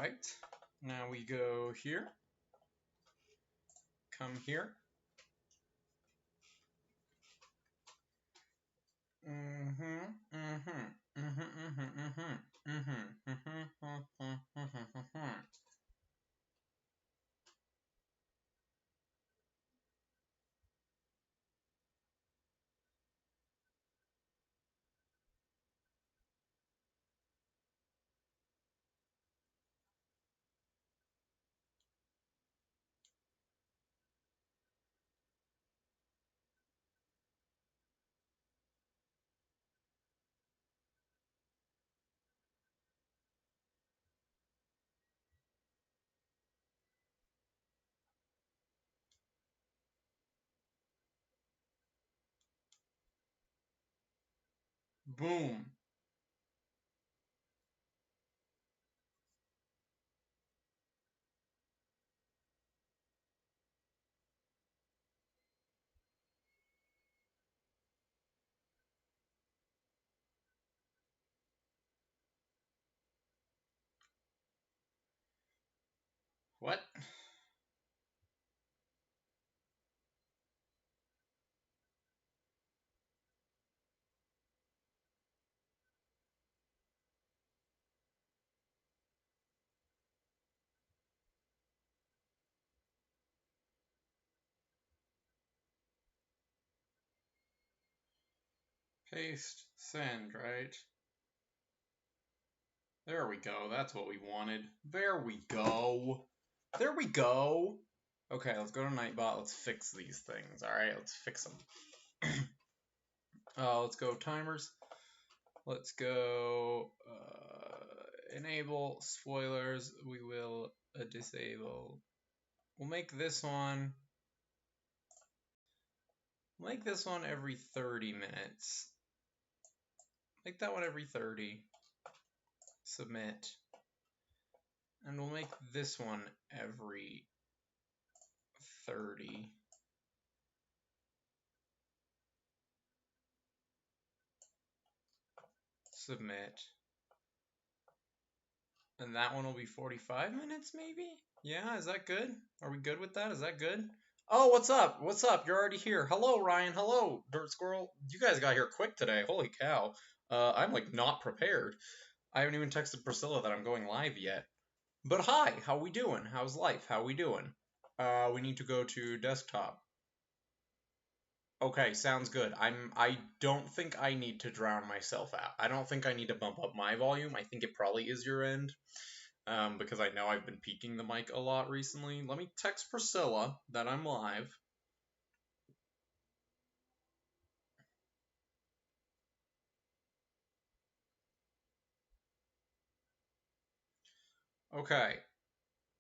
right. Now we go here. Come here. Boom. What? Paste, send, right? There we go. That's what we wanted. There we go. There we go. Okay, let's go to Nightbot. Let's fix these things. Alright, let's fix them. Let's go timers. Let's go enable spoilers. We will disable. We'll make this one. Make this one every 30 minutes. Make that one every 30. Submit. And we'll make this one every 30. Submit. And that one will be 45 minutes, maybe? Yeah, is that good? Are we good with that? Is that good? Oh, what's up? What's up? You're already here. Hello, Ryan. Hello, Dirt Squirrel. You guys got here quick today. Holy cow. I'm, like, not prepared. I haven't even texted Priscilla that I'm going live yet. But hi, how we doing? How's life? How we doing? We need to go to desktop. Okay, sounds good. I don't think I need to drown myself out. I don't think I need to bump up my volume. I think it probably is your end. Because I know I've been peaking the mic a lot recently. Let me text Priscilla that I'm live. Okay,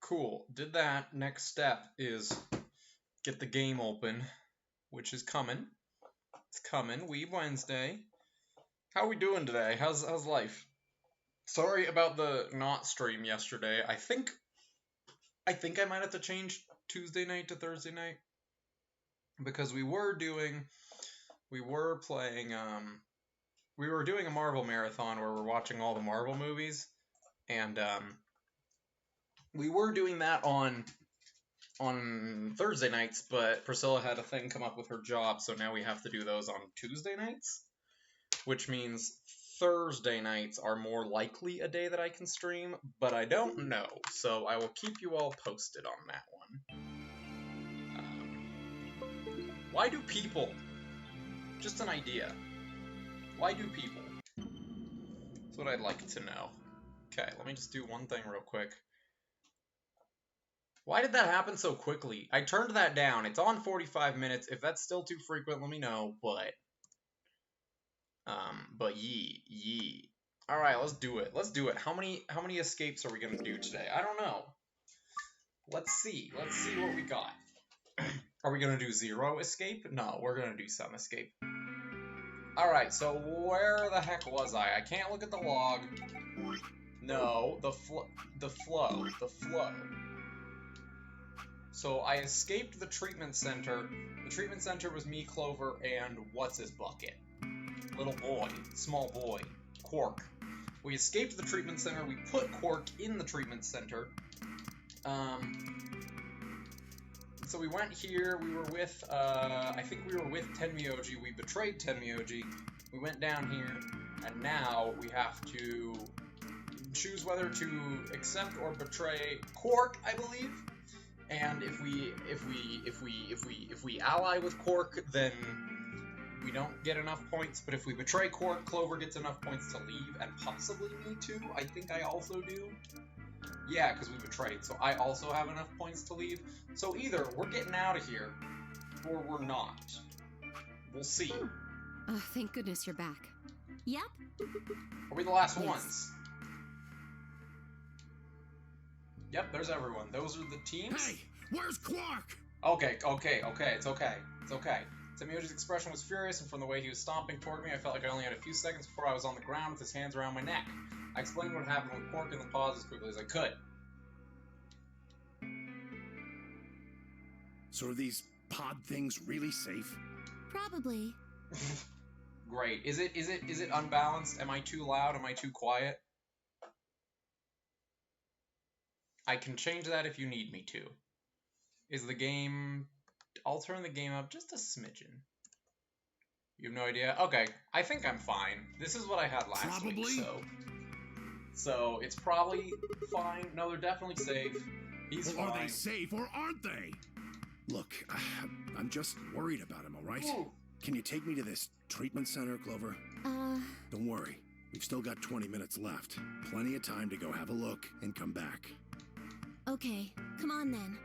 cool. Did that. Next step is get the game open, which is coming. It's coming. Weeb Wednesday. How we doing today? How's life? Sorry about the not stream yesterday. I think I might have to change Tuesday night to Thursday night because we were doing a Marvel marathon where we're watching all the Marvel movies, and we were doing that on Thursday nights, but Priscilla had a thing come up with her job, so now we have to do those on Tuesday nights, which means Thursday nights are more likely a day that I can stream, but I don't know, so I will keep you all posted on that one. Why do people? Just an idea. Why do people? That's what I'd like to know. Okay, let me just do one thing real quick. Why did that happen so quickly? I turned that down. It's on 45 minutes. If that's still too frequent, let me know, but yee. Alright, let's do it. Let's do it. How many escapes are we gonna do today? I don't know. Let's see. Let's see what we got. Are we gonna do 0 escape? No, we're gonna do some escape. Alright, so where the heck was I? I can't look at the log. No, the flow. So I escaped the treatment center. The treatment center was me, Clover, and what's his bucket? Little boy. Small boy. Quark. We escaped the treatment center. We put Quark in the treatment center. So we went here. We were with, I think we were with Tenmyoji. We betrayed Tenmyoji. We went down here, and now we have to choose whether to accept or betray Quark, I believe. And if we ally with Quark, then we don't get enough points. But if we betray Quark, Clover gets enough points to leave, and possibly me too. I think I also do. Yeah, because we betrayed, so I also have enough points to leave. So either we're getting out of here, or we're not. We'll see. Oh, thank goodness you're back. Yep. Are we the last ones? Yep, there's everyone. Those are the teams. Hey, where's Quark? Okay, it's okay. Tenmyoji's expression was furious, and from the way he was stomping toward me, I felt like I only had a few seconds before I was on the ground with his hands around my neck. I explained what happened with Quark in the pause as quickly as I could. So are these pod things really safe? Probably. Great. Is it unbalanced? Am I too loud? Am I too quiet? I can change that if you need me to. Is the game... I'll turn the game up just a smidgen. You have no idea? Okay, I think I'm fine. This is what I had last week, so it's probably fine. No, they're definitely safe. He's fine. Are they safe or aren't they? Look, I'm just worried about him, all right? Ooh. Can you take me to this treatment center, Clover? Don't worry. We've still got 20 minutes left. Plenty of time to go have a look and come back. Okay, come on then.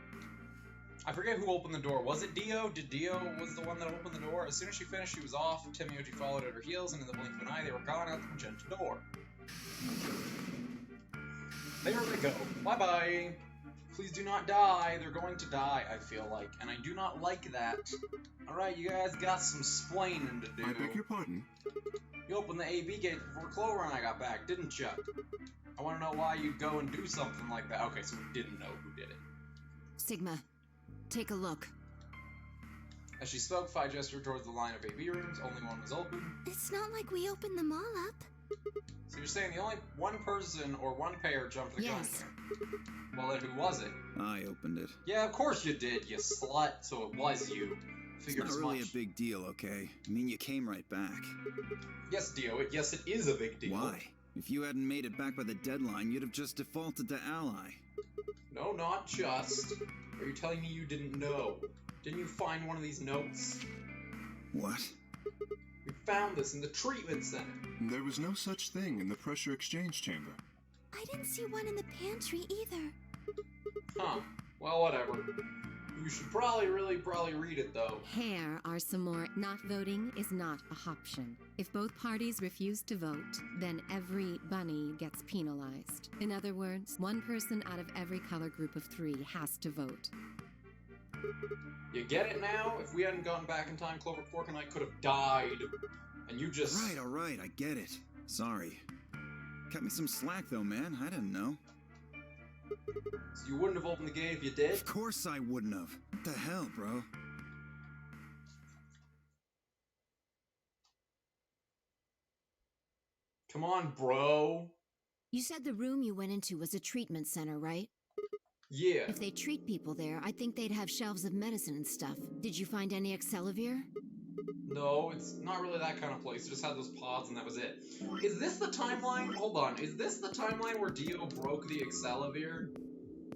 I forget who opened the door. Was it Dio? Dio was the one that opened the door? As soon as she finished, she was off. Tenmyoji followed at her heels, and in the blink of an eye, they were gone out the magenta door. There they go. Bye-bye. Please do not die. They're going to die, I feel like. And I do not like that. Alright, you guys got some splaining to do. I beg your pardon? You opened the AB gate before Clover and I got back, didn't you? I want to know why you'd go and do something like that. Okay, so we didn't know who did it. Sigma, take a look. As she spoke, Phi gestured towards the line of AB rooms. Only one was open. It's not like we opened them all up. So you're saying the only one person or one pair jumped the gun Yes. here? Well, then who was it? I opened it. Yeah, of course you did, you slut. So it was you. It's Figured not as really much. a big deal, okay? I mean, you came right back. Yes, Dio. Yes, it is a big deal. Why? If you hadn't made it back by the deadline, you'd have just defaulted to ally. No, not just. Are you telling me you didn't know? Didn't you find one of these notes? What? You found this in the treatment center. There was no such thing in the pressure exchange chamber. I didn't see one in the pantry either. Huh. Well, whatever. You should probably read it, though. Here are some more. Not voting is not a option. If both parties refuse to vote, then every bunny gets penalized. In other words, one person out of every color group of 3 has to vote. You get it now? If we hadn't gone back in time, Clover, Quark, and I could have died. And you just... All right, I get it. Sorry. Cut me some slack, though, man. I didn't know. So you wouldn't have opened the gate if you did? Of course I wouldn't have. What the hell, bro? Come on, bro. You said the room you went into was a treatment center, right? Yeah. If they treat people there, I think they'd have shelves of medicine and stuff. Did you find any Excelavir? No, it's not really that kind of place. It just had those pods and that was it. Is this the timeline? Hold on. Is this the timeline where Dio broke the Excelavir?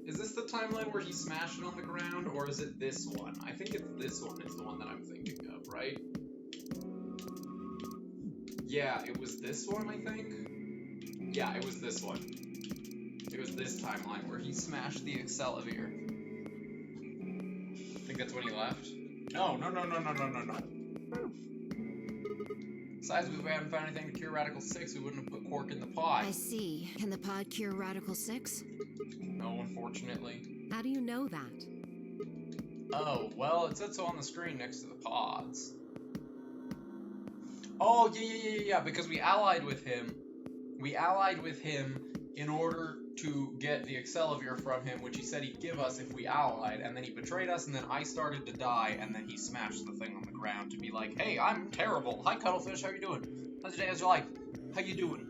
Is this the timeline where he smashed it on the ground, or is it this one? I think it's this one is the one that I'm thinking of, right? Yeah, it was this one, I think? Yeah, it was this one. It was this timeline where he smashed the Excelavir. I think that's when he left. No. Besides, if we haven't found anything to cure Radical 6, we wouldn't have put Quark in the pod. I see. Can the pod cure Radical 6? No, unfortunately. How do you know that? Oh, well, it said so on the screen next to the pods. Oh, yeah, because we allied with him. We allied with him in order to get the Excelavir from him, which he said he'd give us if we allied, and then he betrayed us, and then I started to die, and then he smashed the thing on the ground to be like, hey, I'm terrible. Hi, Cuttlefish, how you doing? How's your day? How's your life? How you doing?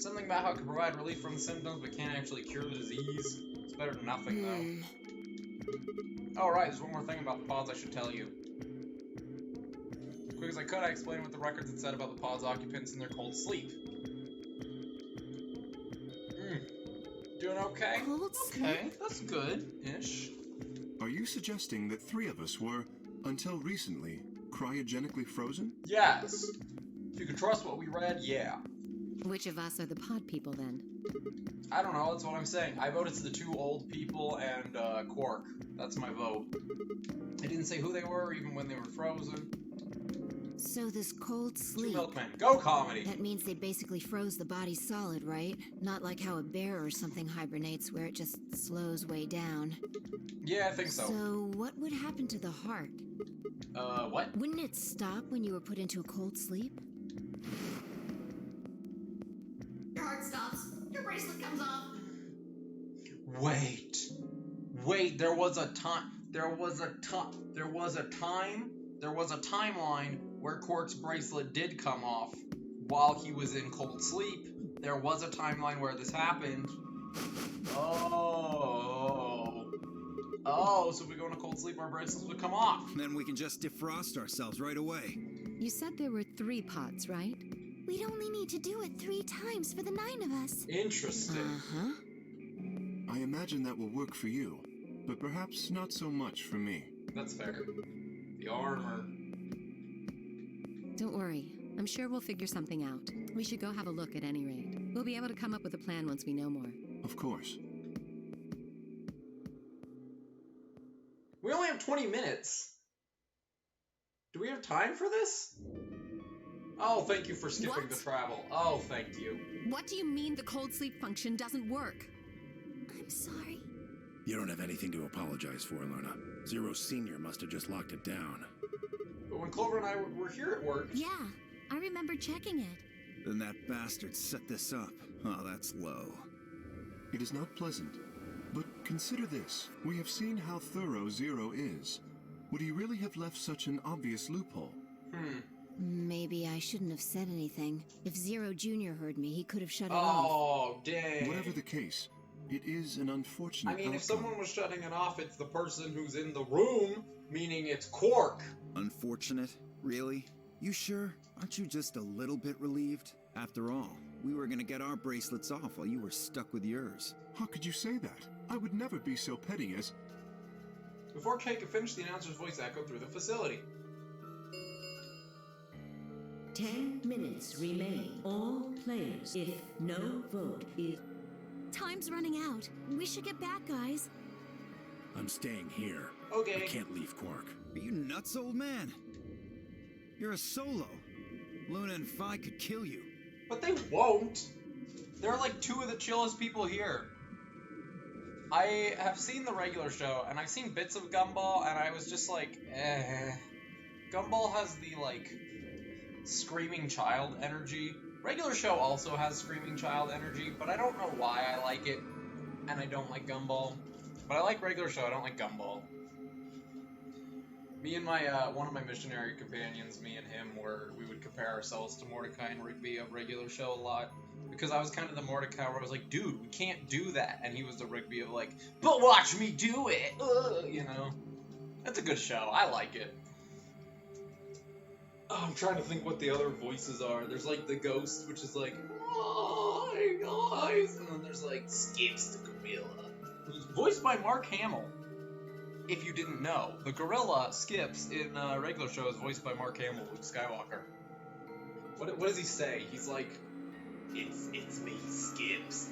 Something about how it can provide relief from the symptoms but can't actually cure the disease. It's better than nothing, though. Oh, right, there's one more thing about the pods I should tell you. As quick as I could, I explained what the records had said about the pod's occupants and their cold sleep. Doing okay? Cold sleep? Okay, that's good-ish. Are you suggesting that 3 of us were, until recently, cryogenically frozen? Yes. If you can trust what we read, yeah. Which of us are the pod people, then? I don't know, that's what I'm saying. I voted to the 2 old people and Quark. That's my vote. I didn't say who they were, even when they were frozen. So this cold 2 sleep... milkmen. Go, comedy! That means they basically froze the body solid, right? Not like how a bear or something hibernates, where it just slows way down. Yeah, I think so. So what would happen to the heart? What? Wouldn't it stop when you were put into a cold sleep? Your heart stops. Your bracelet comes off. Wait, there was a timeline where Quark's bracelet did come off while he was in cold sleep. There was a timeline where this happened. Oh, so if we go into cold sleep, our bracelets would come off. Then we can just defrost ourselves right away. You said there were 3 pods, right? We'd only need to do it 3 times for the 9 of us. Interesting. Uh-huh. I imagine that will work for you, but perhaps not so much for me. That's fair. The armor. Don't worry. I'm sure we'll figure something out. We should go have a look at any rate. We'll be able to come up with a plan once we know more. Of course. We only have 20 minutes. Do we have time for this? Oh, thank you for skipping the travel. Oh, thank you. What do you mean the cold sleep function doesn't work? I'm sorry. You don't have anything to apologize for, Luna. Zero Senior must have just locked it down. But when Clover and I were here at work... Yeah, I remember checking it. Then that bastard set this up. Oh, that's low. It is not pleasant. But consider this. We have seen how thorough Zero is. Would he really have left such an obvious loophole? Maybe I shouldn't have said anything. If Zero Jr. heard me, he could have shut it off. Oh, dang. Whatever the case, it is an unfortunate I mean, if outcome. someone was shutting it off, it's the person who's in the room, meaning it's Quark. Unfortunate? Really? You sure? Aren't you just a little bit relieved? After all, we were gonna get our bracelets off while you were stuck with yours. How could you say that? I would never be so petty as... Before Kate could finish, the announcer's voice echoed through the facility. 10 minutes remain. All players, if no vote is... Time's running out. We should get back, guys. I'm staying here. Okay. I can't leave Quark. Are you nuts, old man? You're a solo. Luna and Phi could kill you. But they won't. They're like 2 of the chillest people here. I have seen the regular show, and I've seen bits of Gumball, and I was just like, eh. Gumball has the, like, screaming child energy. Regular show also has screaming child energy, but I don't know why I like it, and I don't like Gumball. But I like regular show, I don't like Gumball. Me and my, one of my missionary companions, me and him, we would compare ourselves to Mordecai and Rigby of regular show a lot. Because I was kind of the Mordecai where I was like, dude, we can't do that. And he was the Rigby of like, but watch me do it, you know? That's a good show, I like it. Oh, I'm trying to think what the other voices are. There's like the Ghost, which is like, hi guys, and then there's like Skips the Gorilla, who's voiced by Mark Hamill. If you didn't know, the gorilla Skips in regular show is voiced by Mark Hamill, Luke Skywalker. What does he say? He's like, it's me, Skips,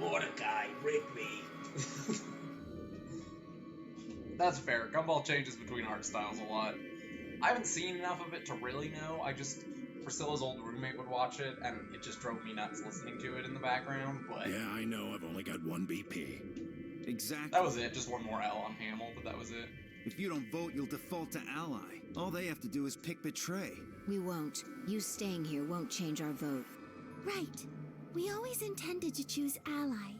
Mordecai, Rigby. That's fair. Gumball changes between art styles a lot. I haven't seen enough of it to really know. Priscilla's old roommate would watch it, and it just drove me nuts listening to it in the background, but... Yeah, I know. I've only got 1 BP. Exactly. That was it. Just 1 more L on Hamill, but that was it. If you don't vote, you'll default to ally. All they have to do is pick Betray. We won't. You staying here won't change our vote. Right. We always intended to choose ally.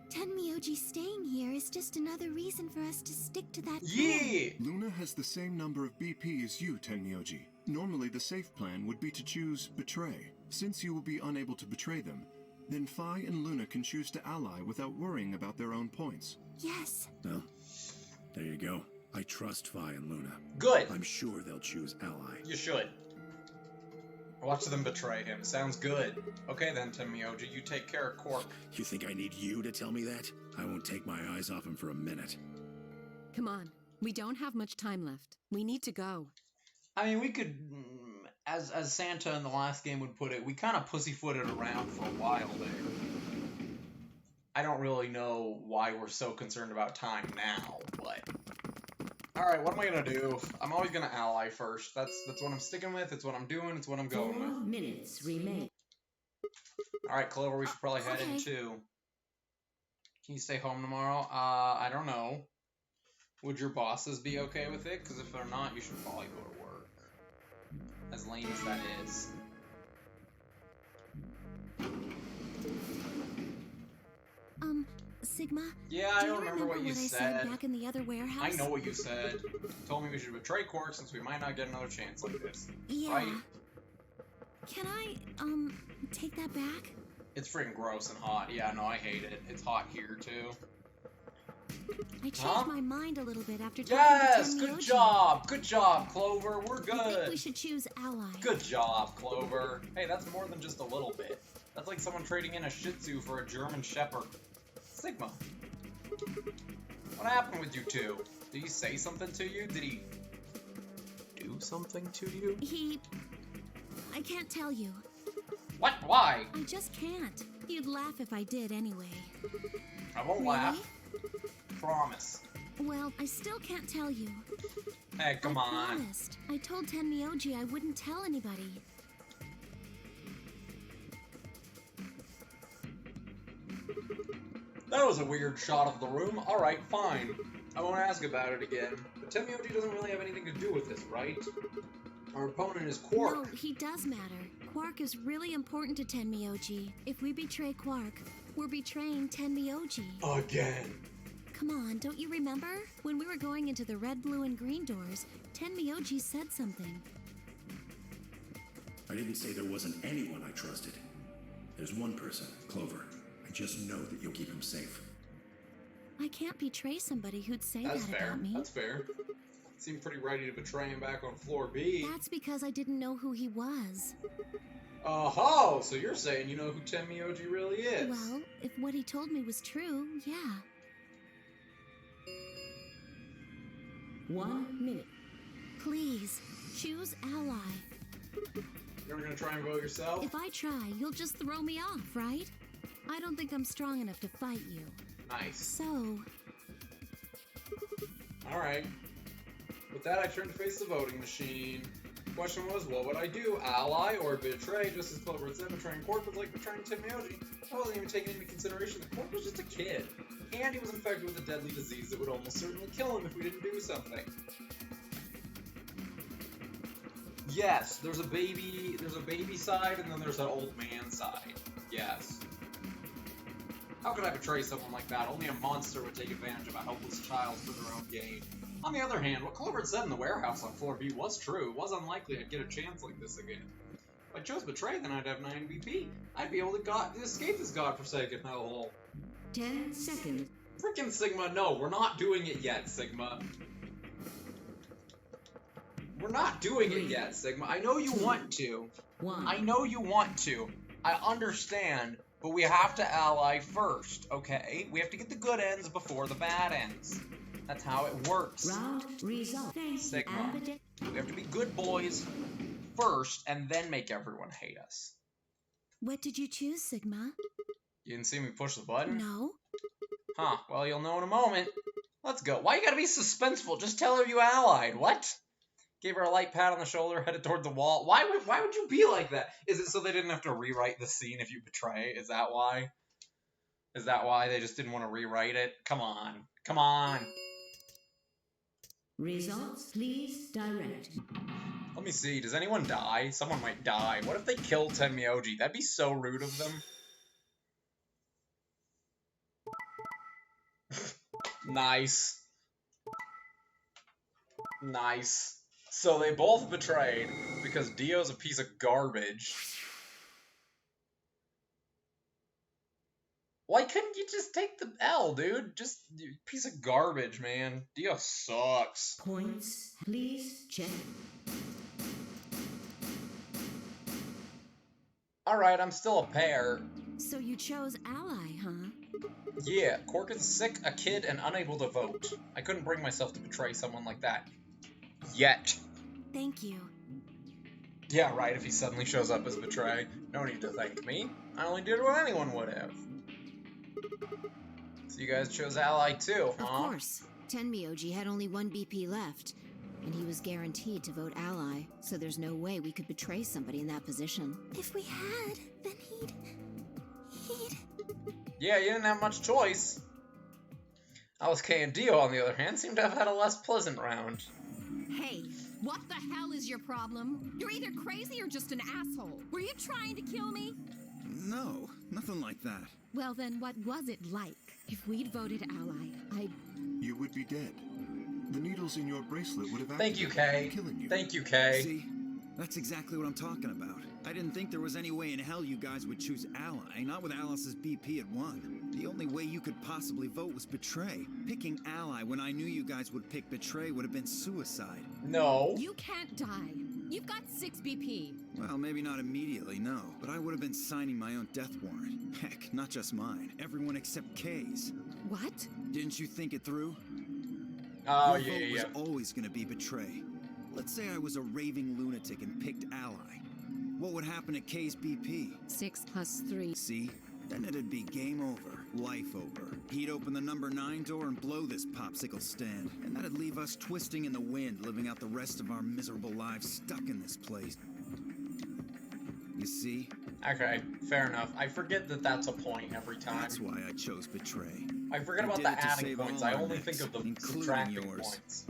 Tenmyoji staying here is just another reason for us to stick to that plan. Yeah! Luna has the same number of BP as you, Tenmyoji. Normally, the safe plan would be to choose Betray. Since you will be unable to betray them, then Phi and Luna can choose to ally without worrying about their own points. Yes. Well, there you go. I trust Phi and Luna. Good. I'm sure they'll choose ally. You should. Watch them betray him. Sounds good. Okay then, Tenmyoji, you take care of Quark. You think I need you to tell me that? I won't take my eyes off him for a minute. Come on. We don't have much time left. We need to go. I mean, we could, as Santa in the last game would put it, we kind of pussyfooted around for a while there. I don't really know why we're so concerned about time now, but... Alright, what am I gonna do? I'm always gonna ally first. That's what I'm sticking with, it's what I'm doing, it's what I'm going 4 with. minutes remain. Alright, Clover, we should probably head in too. Can you stay home tomorrow? I don't know. Would your bosses be okay with it? Because if they're not, you should probably go to work. As lame as that is. Sigma? Yeah, I don't remember what you said. I said back in the other warehouse? I know what you said. You told me we should betray Quark since we might not get another chance like this. Yeah. Right? Can I, take that back? It's freaking gross and hot. Yeah, no, I hate it. It's hot here, too. I changed my mind a little bit after talking Yes! to Good Tenmyoji. job! Good job, Clover! We're I think we good! should choose ally. Good job, Clover. Hey, that's more than just a little bit. That's like someone trading in a Shih Tzu for a German Shepherd. Sigma. What happened with you two? Did he say something to you? Did he do something to you? I can't tell you. What? Why? I just can't. You'd laugh if I did anyway. I won't Really? laugh. Promise. Well, I still can't tell you. Hey, come I on. promised. I told Tenmyoji I wouldn't tell anybody. That was a weird shot of the room. Alright, fine. I won't ask about it again. But Tenmyoji doesn't really have anything to do with this, right? Our opponent is Quark. No, he does matter. Quark is really important to Tenmyoji. If we betray Quark, we're betraying Tenmyoji. Again. Come on, don't you remember? When we were going into the red, blue, and green doors, Tenmyoji said something. I didn't say there wasn't anyone I trusted. There's one person, Clover. I just know that you'll keep him safe. I can't betray somebody who'd say That's that fair. about me. That's fair. Seemed pretty ready to betray him back on floor B. That's because I didn't know who he was. Oh, so you're saying you know who Tenmyoji really is? Well, if what he told me was true, yeah. 1 minute. Please, choose ally. You're gonna try and vote yourself? If I try, you'll just throw me off, right? I don't think I'm strong enough to fight you. Nice. So, Alright. With that, I turned to face the voting machine. The question was, what would I do? Ally or betray? Just as Clover had said, betraying Quark was like betraying Tenmyoji. I wasn't even taking into consideration that Quark was just a kid. And he was infected with a deadly disease that would almost certainly kill him if we didn't do something. Yes, there's a baby side, and then there's an old man side. Yes. How could I betray someone like that? Only a monster would take advantage of a helpless child for their own gain. On the other hand, what Clover had said in the warehouse on floor B was true. It was unlikely I'd get a chance like this again. If I chose betray, then I'd have 9 BP. I'd be able to escape this godforsaken hellhole. 10 seconds. Frickin' Sigma, no, we're not doing it yet, Sigma. We're not doing it yet, Sigma. I know you want to. 1. I know you want to. I understand, but we have to ally first, okay? We have to get the good ends before the bad ends. That's how it works. Round result. Sigma. We have to be good boys first, and then make everyone hate us. what did you choose, Sigma? You didn't see me push the button? No? Huh, well, you'll know in a moment. Let's go. Why you gotta be suspenseful? Just tell her you allied. What? Gave her a light pat on the shoulder, headed toward the wall. Why would you be like that? Is it so they didn't have to rewrite the scene if you betray? Is that why? Is that why they just didn't want to rewrite it? Come on. Come on. Results, please direct. Let me see. Does anyone die? Someone might die. What if they kill Tenmyoji? That'd be so rude of them. Nice. Nice. So they both betrayed because Dio's a piece of garbage. Why couldn't you just take the L, dude? Just piece of garbage, man. Dio sucks. Points, please check. Alright, I'm still a pair. So you chose Ally, huh? Yeah, Cork is sick, a kid, and unable to vote. I couldn't bring myself to betray someone like that. Yet. Thank you. Yeah, right, if he suddenly shows up as Betray. No need to thank me. I only did what anyone would have. So you guys chose Ally too, huh? Of course. Tenmyoji had only one BP left, and he was guaranteed to vote Ally, so there's no way we could betray somebody in that position. If we had, then he'd... Yeah, you didn't have much choice. Alice K and Dio, on the other hand, seem to have had a less pleasant round. Hey, what the hell is your problem? You're either crazy or just an asshole. Were you trying to kill me? No, nothing like that. Well then, what was it like? If we'd voted Ally, You would be dead. The needles in your bracelet would have Thank you, activated, Kay. killing you. Thank you, Kay. See? That's exactly what I'm talking about. I didn't think there was any way in hell you guys would choose Ally, not with Alice's BP at 1. The only way you could possibly vote was Betray. Picking Ally when I knew you guys would pick Betray would have been suicide. No. You can't die. You've got 6 BP. Well, maybe not immediately, no. But I would have been signing my own death warrant. Heck, not just mine. Everyone except Kay's. what? Didn't you think it through? Oh, Your yeah, vote was always gonna be Betray. Let's say I was a raving lunatic and picked Ally. What would happen at Kay's BP? 6 plus 3. See? Then it'd be game over. Life over. He'd open the number 9 door and blow this popsicle stand. And that'd leave us twisting in the wind, living out the rest of our miserable lives stuck in this place. You see? Okay, fair enough. I forget that that's a point every time. That's why I chose Betray. I forget I about did the it to adding save points. all I our only necks, think of the including subtracting yours. points.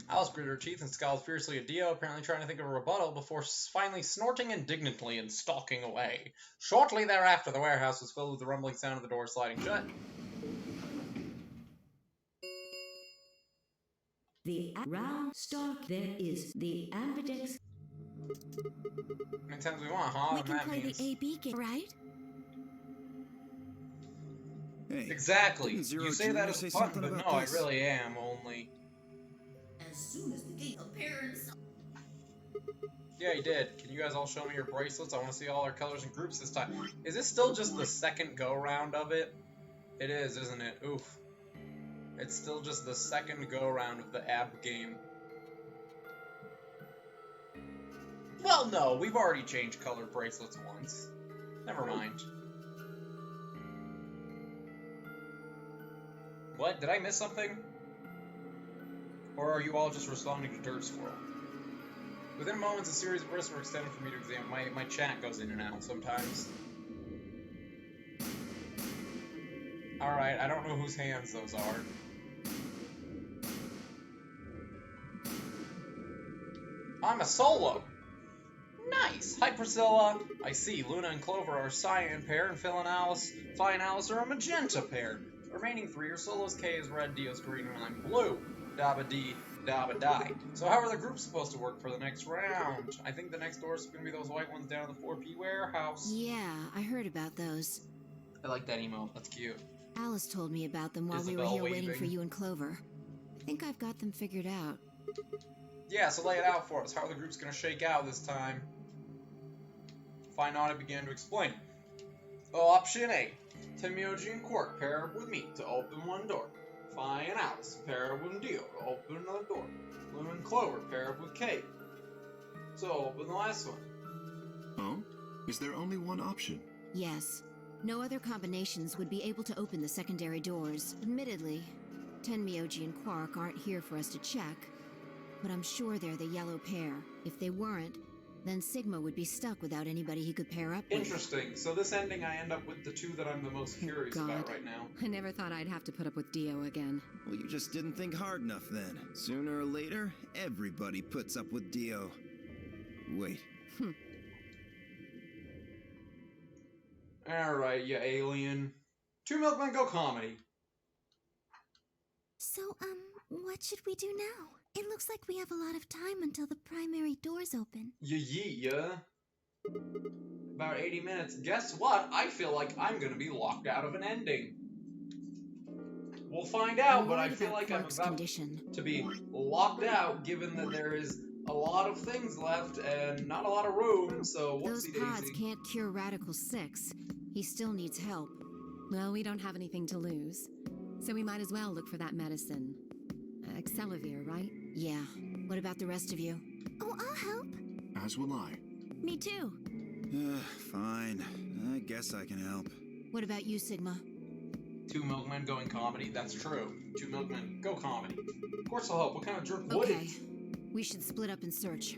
Alice gritted her teeth and scowled fiercely at Dio, apparently trying to think of a rebuttal before finally snorting indignantly and stalking away. Shortly thereafter, the warehouse was filled with the rumbling sound of the door sliding shut. The round start. There is the ambidex. How many times we want, huh? We And can that play means... the AB game, right? Hey, Exactly. didn't Zero You say Junior that as say a fun, something but no, about I this? really am, only... As soon as the gate appears. Yeah, he did. Can you guys all show me your bracelets? I want to see all our colors and groups this time. Is this still just the second go-round of it? It is, isn't it? Oof. It's still just the second go-round of the AB game. Well, no, we've already changed colored bracelets once. Never mind. What? Did I miss something? Or are you all just responding to Dirt Squirrel? Within moments, a series of risks were extended for me to examine. My chat goes in and out sometimes. Alright, I don't know whose hands those are. I'm a solo! Nice! Hi, Priscilla! I see, Luna and Clover are a cyan pair, and Phil and Alice, Phi and Alice are a magenta pair. The remaining 3 are solos. K is red, Dio's green, and I'm blue. Dabba dee, dabba die. So how are the groups supposed to work for the next round? I think the next door is going to be those white ones down in the 4P warehouse. Yeah, I heard about those. I like that emote. That's cute. Alice told me about them while we were Isabel here waiting waving. for you and Clover. I think I've got them figured out. Yeah, so lay it out for us. How are the groups going to shake out this time? Finata began to explain. Option A. Tenmyoji and Quark pair up with me to open one door. Phi and Alice pair up with Dio to open another door. Luna and Clover pair up with Kate. So open the last one. Oh? Is there only one option? Yes. No other combinations would be able to open the secondary doors. Admittedly, Tenmyoji and Quark aren't here for us to check, but I'm sure they're the yellow pair. If they weren't, then Sigma would be stuck without anybody he could pair up with. Interesting. So this ending, I end up with the 2 that I'm the most curious about God. right now. I never thought I'd have to put up with Dio again. Well, you just didn't think hard enough then. Sooner or later, everybody puts up with Dio. Wait. Alright, you alien. 2 Milkmen Go comedy. So, what should we do now? It looks like we have a lot of time until the primary doors open. Yeah. about 80 minutes. Guess what? I feel like I'm gonna be locked out of an ending. We'll find out, but I feel like I'm about to be locked out, given that there is a lot of things left and not a lot of room, so Those whoopsie pods daisy. can't cure Radical 6. He still needs help. Well, we don't have anything to lose, so we might as well look for that medicine. CLOVER, right? Yeah. What about the rest of you? Oh, I'll help. As will I. Me too. Fine. I guess I can help. What about you, Sigma? 2 milkmen going comedy? That's true. 2 milkmen go comedy. Of course I'll help. What kind of jerk would Okay. it? We should split up and search.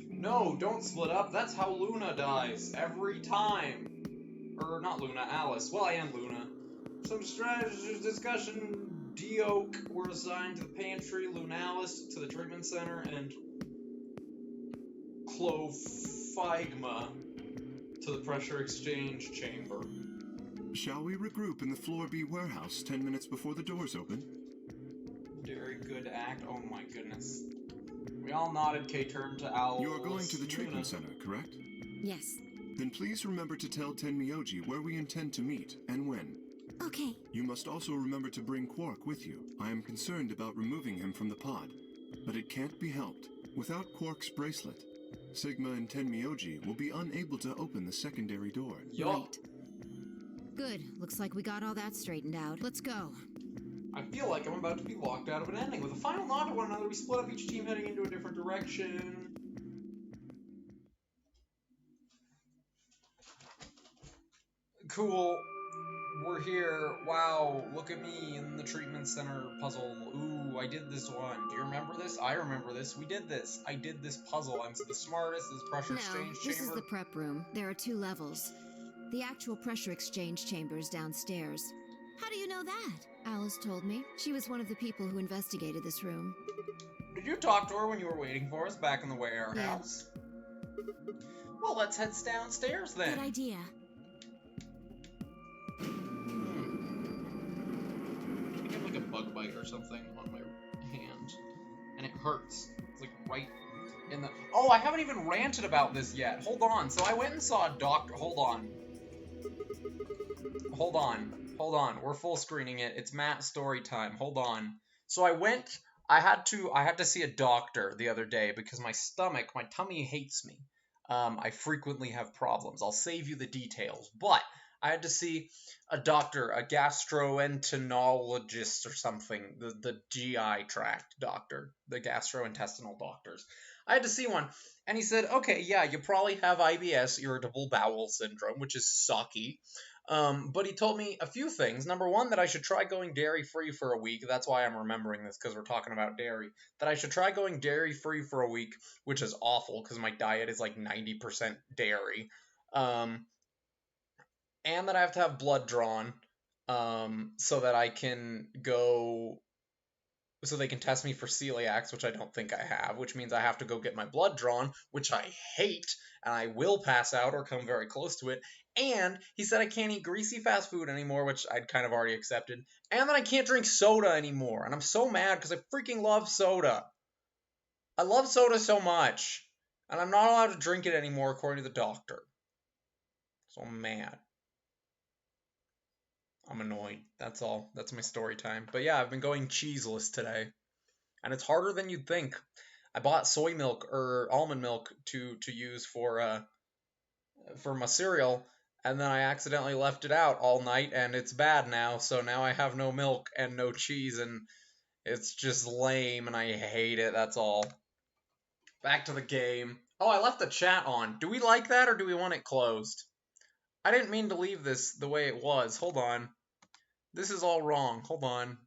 No, don't split up. That's how Luna dies. Every time. Or not Luna, Alice. Well, I am Luna. Some strategy discussion. Deoak were assigned to the pantry, Lunalis to the treatment center, and Clofigma to the pressure exchange chamber. Shall we regroup in the Floor B warehouse 10 minutes before the doors open? Very good act. Oh my goodness. We all nodded. Kay turned to Owl. You are going to the treatment center, correct? Yes. Then please remember to tell Tenmyoji where we intend to meet and when. Okay. You must also remember to bring Quark with you. I am concerned about removing him from the pod, but it can't be helped. Without Quark's bracelet, Sigma and Tenmyoji will be unable to open the secondary door. Right. Good. Looks like we got all that straightened out. Let's go. I feel like I'm about to be locked out of an ending. With a final nod to one another, we split up, each team heading into a different direction. Cool. We're here. Wow, look at me in the treatment center puzzle. Ooh, I did this one. Do you remember this? I remember this. We did this. I did this puzzle. I'm the smartest. This pressure exchange chamber. This is the prep room. There are 2 levels. The actual pressure exchange chamber is downstairs. How do you know that? Alice told me. She was one of the people who investigated this room. Did you talk to her when you were waiting for us back in the warehouse? Yeah. Well, let's head downstairs then. Good idea. I have like a bug bite or something on my hand, and it hurts. It's like right in the... Oh, I haven't even ranted about this yet. Hold on. So I went and saw a doctor. Hold on. We're full screening it. It's Matt's story time. Hold on. So I had to see a doctor the other day because my tummy hates me. I frequently have problems. I'll save you the details, but I had to see a doctor, a gastroenterologist or something, the GI tract doctor, the gastrointestinal doctors. I had to see one, and he said, okay, yeah, you probably have IBS, irritable bowel syndrome, which is sucky. But he told me a few things. Number one, that I should try going dairy-free for a week. That's why I'm remembering this, because we're talking about dairy. That I should try going dairy-free for a week, which is awful, because my diet is like 90% dairy. And that I have to have blood drawn, so that I can go... So they can test me for celiacs, which I don't think I have, which means I have to go get my blood drawn, which I hate, and I will pass out or come very close to it. And he said I can't eat greasy fast food anymore, which I'd kind of already accepted. And that I can't drink soda anymore. And I'm so mad because I freaking love soda. I love soda so much. And I'm not allowed to drink it anymore according to the doctor. So I'm mad. I'm annoyed. That's all. That's my story time. But yeah, I've been going cheeseless today. And it's harder than you'd think. I bought soy milk or almond milk to use for my cereal, and then I accidentally left it out all night, and it's bad now, so now I have no milk and no cheese, and it's just lame, and I hate it, that's all. Back to the game. Oh, I left the chat on. Do we like that, or do we want it closed? I didn't mean to leave this the way it was. Hold on. This is all wrong. Hold on.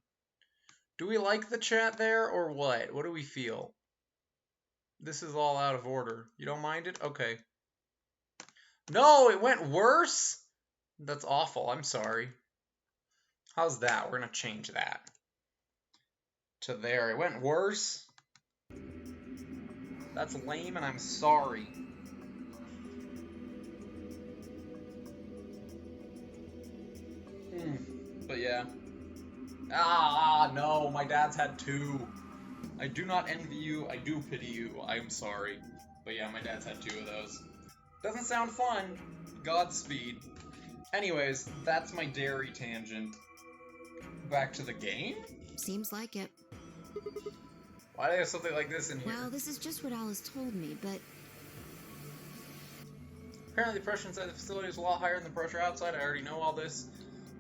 Do we like the chat there, or what? What do we feel? This is all out of order. You don't mind it? Okay. No, it went worse? That's awful. I'm sorry. How's that? We're going to change that to there. It went worse? That's lame, and I'm sorry. But yeah. No, my dad's had 2. I do not envy you. I do pity you. I'm sorry. But yeah, my dad's had 2 of those. Doesn't sound fun. Godspeed. Anyways, that's my dairy tangent. Back to the game? Seems like it. Why do they have something like this in here? Well, this is just what Alice told me, but... Apparently the pressure inside the facility is a lot higher than the pressure outside. I already know all this.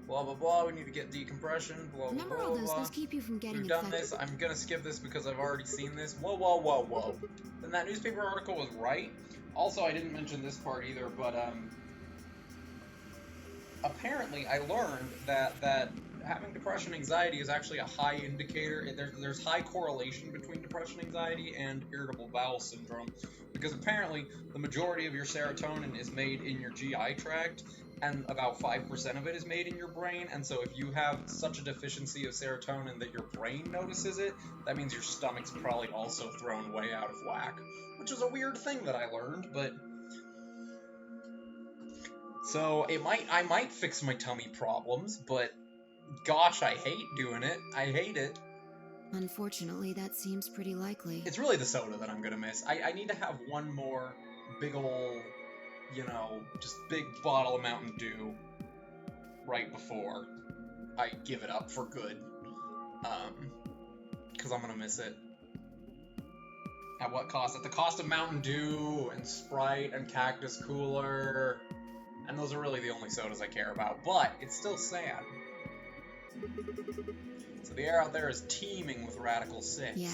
Blah, blah, blah. We need to get decompression. Blah, blah, Remember blah, all those, blah. those keep you from getting We've done infected. this. I'm gonna skip this because I've already seen this. Whoa, whoa, whoa, whoa. Then that newspaper article was right. Also, I didn't mention this part either, but, apparently I learned that having depression and anxiety is actually a high indicator. There's high correlation between depression, anxiety, and irritable bowel syndrome, because apparently the majority of your serotonin is made in your GI tract, and about 5% of it is made in your brain. And so if you have such a deficiency of serotonin that your brain notices it, that means your stomach's probably also thrown way out of whack, which is a weird thing that I learned, but... So I might fix my tummy problems, but gosh, I hate doing it. I hate it. Unfortunately, that seems pretty likely. It's really the soda that I'm gonna miss. I need to have one more big ol', you know, just big bottle of Mountain Dew right before I give it up for good. Because I'm gonna miss it. At what cost? At the cost of Mountain Dew and Sprite and Cactus Cooler. And those are really the only sodas I care about, but it's still sad. So the air out there is teeming with Radical 6. Yeah.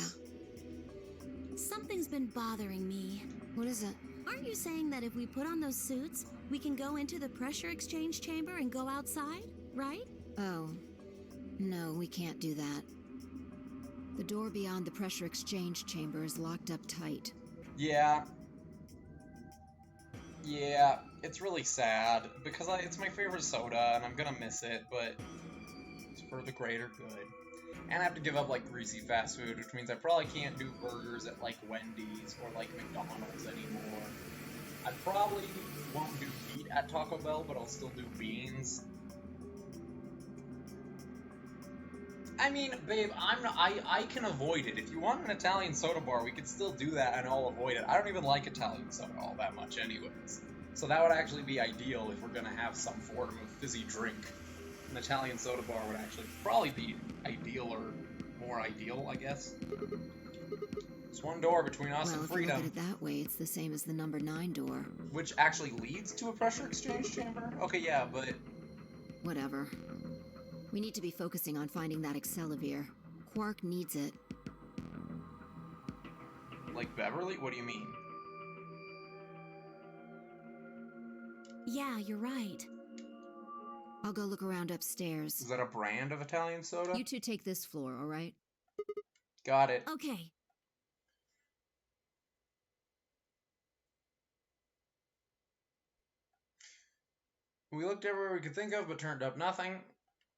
Something's been bothering me. What is it? Aren't you saying that if we put on those suits, we can go into the pressure exchange chamber and go outside, right? Oh. No, we can't do that. The door beyond the pressure exchange chamber is locked up tight. Yeah. Yeah, it's really sad, because it's my favorite soda, and I'm gonna miss it, but it's for the greater good. And I have to give up, like, greasy fast food, which means I probably can't do burgers at, like, Wendy's or, like, McDonald's anymore. I probably won't do meat at Taco Bell, but I'll still do beans. I mean, babe, I can avoid it. If you want an Italian soda bar, we could still do that, and I'll avoid it. I don't even like Italian soda all that much anyways. So that would actually be ideal if we're gonna have some form of fizzy drink. An Italian soda bar would actually probably be ideal, or more ideal, I guess. It's one door between us and freedom. Well, if you look at it that way, it's the same as the number 9 door. Which actually leads to a pressure exchange chamber? Okay, yeah, but... Whatever. We need to be focusing on finding that Accelavir. Quark needs it. Like Beverly? What do you mean? Yeah, you're right. I'll go look around upstairs. Is that a brand of Italian soda? You two take this floor, all right? Got it. Okay. We looked everywhere we could think of, but turned up nothing.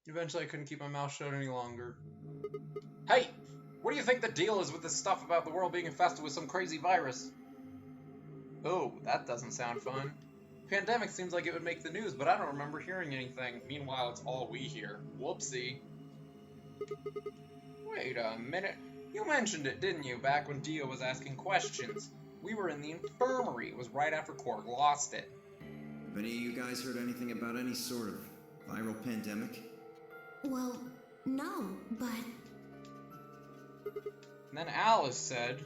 Eventually, I couldn't keep my mouth shut any longer. Hey! What do you think the deal is with this stuff about the world being infested with some crazy virus? Oh, that doesn't sound fun. Pandemic seems like it would make the news, but I don't remember hearing anything. Meanwhile, it's all we hear. Whoopsie. Wait a minute. You mentioned it, didn't you, back when Dio was asking questions? We were in the infirmary. It was right after Quark lost it. Have any of you guys heard anything about any sort of viral pandemic? Well, no, but... And then Alice said...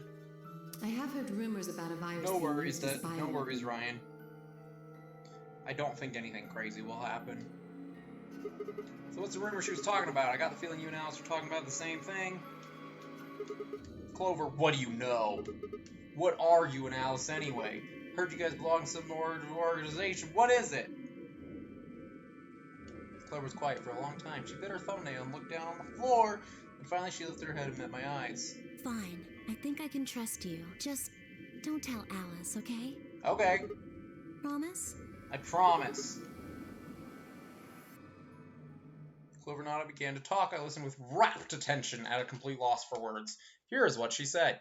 I have heard rumors about a virus. No worries, no worries, Ryan. I don't think anything crazy will happen. So what's the rumor she was talking about? I got the feeling you and Alice are talking about the same thing. Clover, what do you know? What are you and Alice anyway? Heard you guys belong to some organization. What is it? Clover was quiet for a long time. She bit her thumbnail and looked down on the floor. And finally she lifted her head and met my eyes. Fine. I think I can trust you. Just don't tell Alice, okay? Okay. Promise? I promise. Clover nodded, began to talk. I listened with rapt attention, at a complete loss for words. Here is what she said.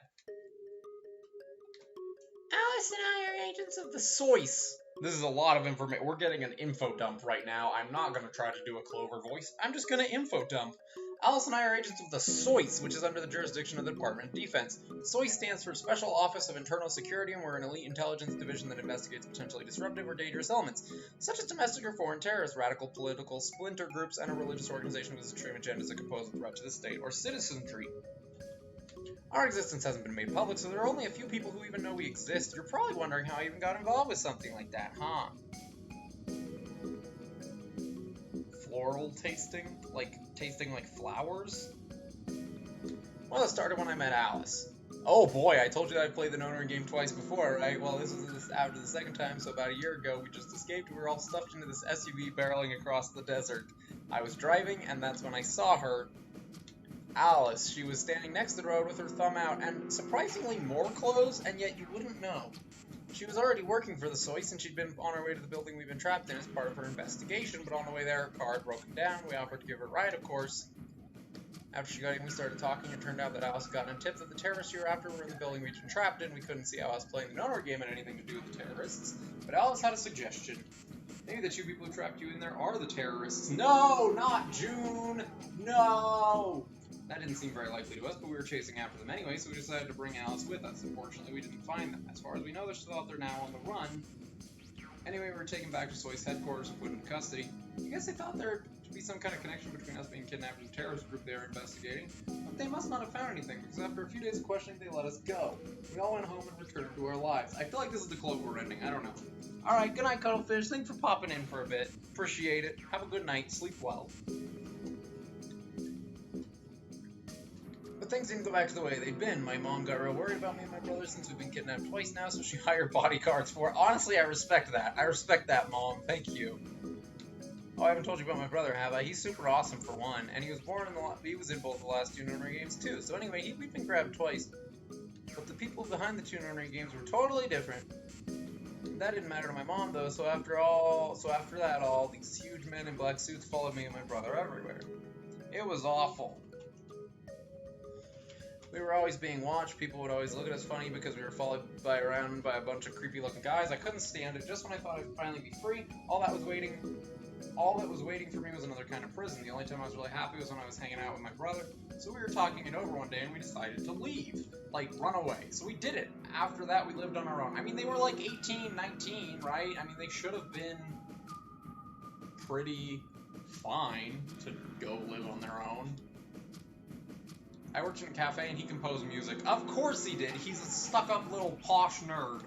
Alice and I are agents of the Source. This is a lot of information. We're getting an info dump right now. I'm not going to try to do a Clover voice. I'm just going to info dump. Alice and I are agents of the SOIS, which is under the jurisdiction of the Department of Defense. The SOIS stands for Special Office of Internal Security, and we're an elite intelligence division that investigates potentially disruptive or dangerous elements, such as domestic or foreign terrorists, radical political splinter groups, and a religious organization with extreme agendas that compose a threat to the state or citizenry. Our existence hasn't been made public, so there are only a few people who even know we exist. You're probably wondering how I even got involved with something like that, huh? Floral tasting? Like, tasting like flowers? Well, it started when I met Alice. Oh boy, I told you that I played the No-Name game twice before, right? Well, this was after the second time, so about a year ago, we just escaped. We were all stuffed into this SUV barreling across the desert. I was driving, and that's when I saw her. Alice. She was standing next to the road with her thumb out, and surprisingly more clothes, and yet you wouldn't know. She was already working for the SOIS, and she'd been on her way to the building we've been trapped in as part of her investigation, but on the way there, her car had broken down. We offered to give her a ride, of course. After she got in, we started talking. It turned out that Alice had gotten a tip that the terrorists you were after were in the building we'd been trapped in. We couldn't see how us playing the No-Name game had anything to do with the terrorists, but Alice had a suggestion. Maybe the two people who trapped you in there are the terrorists. No, not June! No! That didn't seem very likely to us, but we were chasing after them anyway, so we decided to bring Alice with us. Unfortunately, we didn't find them. As far as we know, they're still out there now on the run. Anyway, we were taken back to SOIS headquarters and put into custody. I guess they thought there to be some kind of connection between us being kidnapped and the terrorist group they were investigating, but they must not have found anything, because after a few days of questioning, they let us go. We all went home and returned to our lives. I feel like this is the Clover ending. I don't know. Alright, good night, Cuddlefish. Thanks for popping in for a bit. Appreciate it. Have a good night. Sleep well. But things didn't go back to the way they'd been. My mom got real worried about me and my brother since we've been kidnapped twice now, so she hired bodyguards for it. Honestly, I respect that. I respect that, Mom. Thank you. Oh, I haven't told you about my brother, have I? He's super awesome, for one, and he was born in he was in both the last two No-Name games, too. So anyway, we've been grabbed twice. But the people behind the two No-Name games were totally different. That didn't matter to my mom, though, so after that, all these huge men in black suits followed me and my brother everywhere. It was awful. We were always being watched. People would always look at us funny because we were followed around by a bunch of creepy-looking guys. I couldn't stand it. Just when I thought I'd finally be free, all that was waiting for me was another kind of prison. The only time I was really happy was when I was hanging out with my brother. So we were talking it over one day, and we decided to leave. Like, run away. So we did it. After that, we lived on our own. I mean, they were like 18, 19, right? I mean, they should have been pretty fine to go live on their own. I worked in a cafe and he composed music. Of course he did. He's a stuck-up little posh nerd.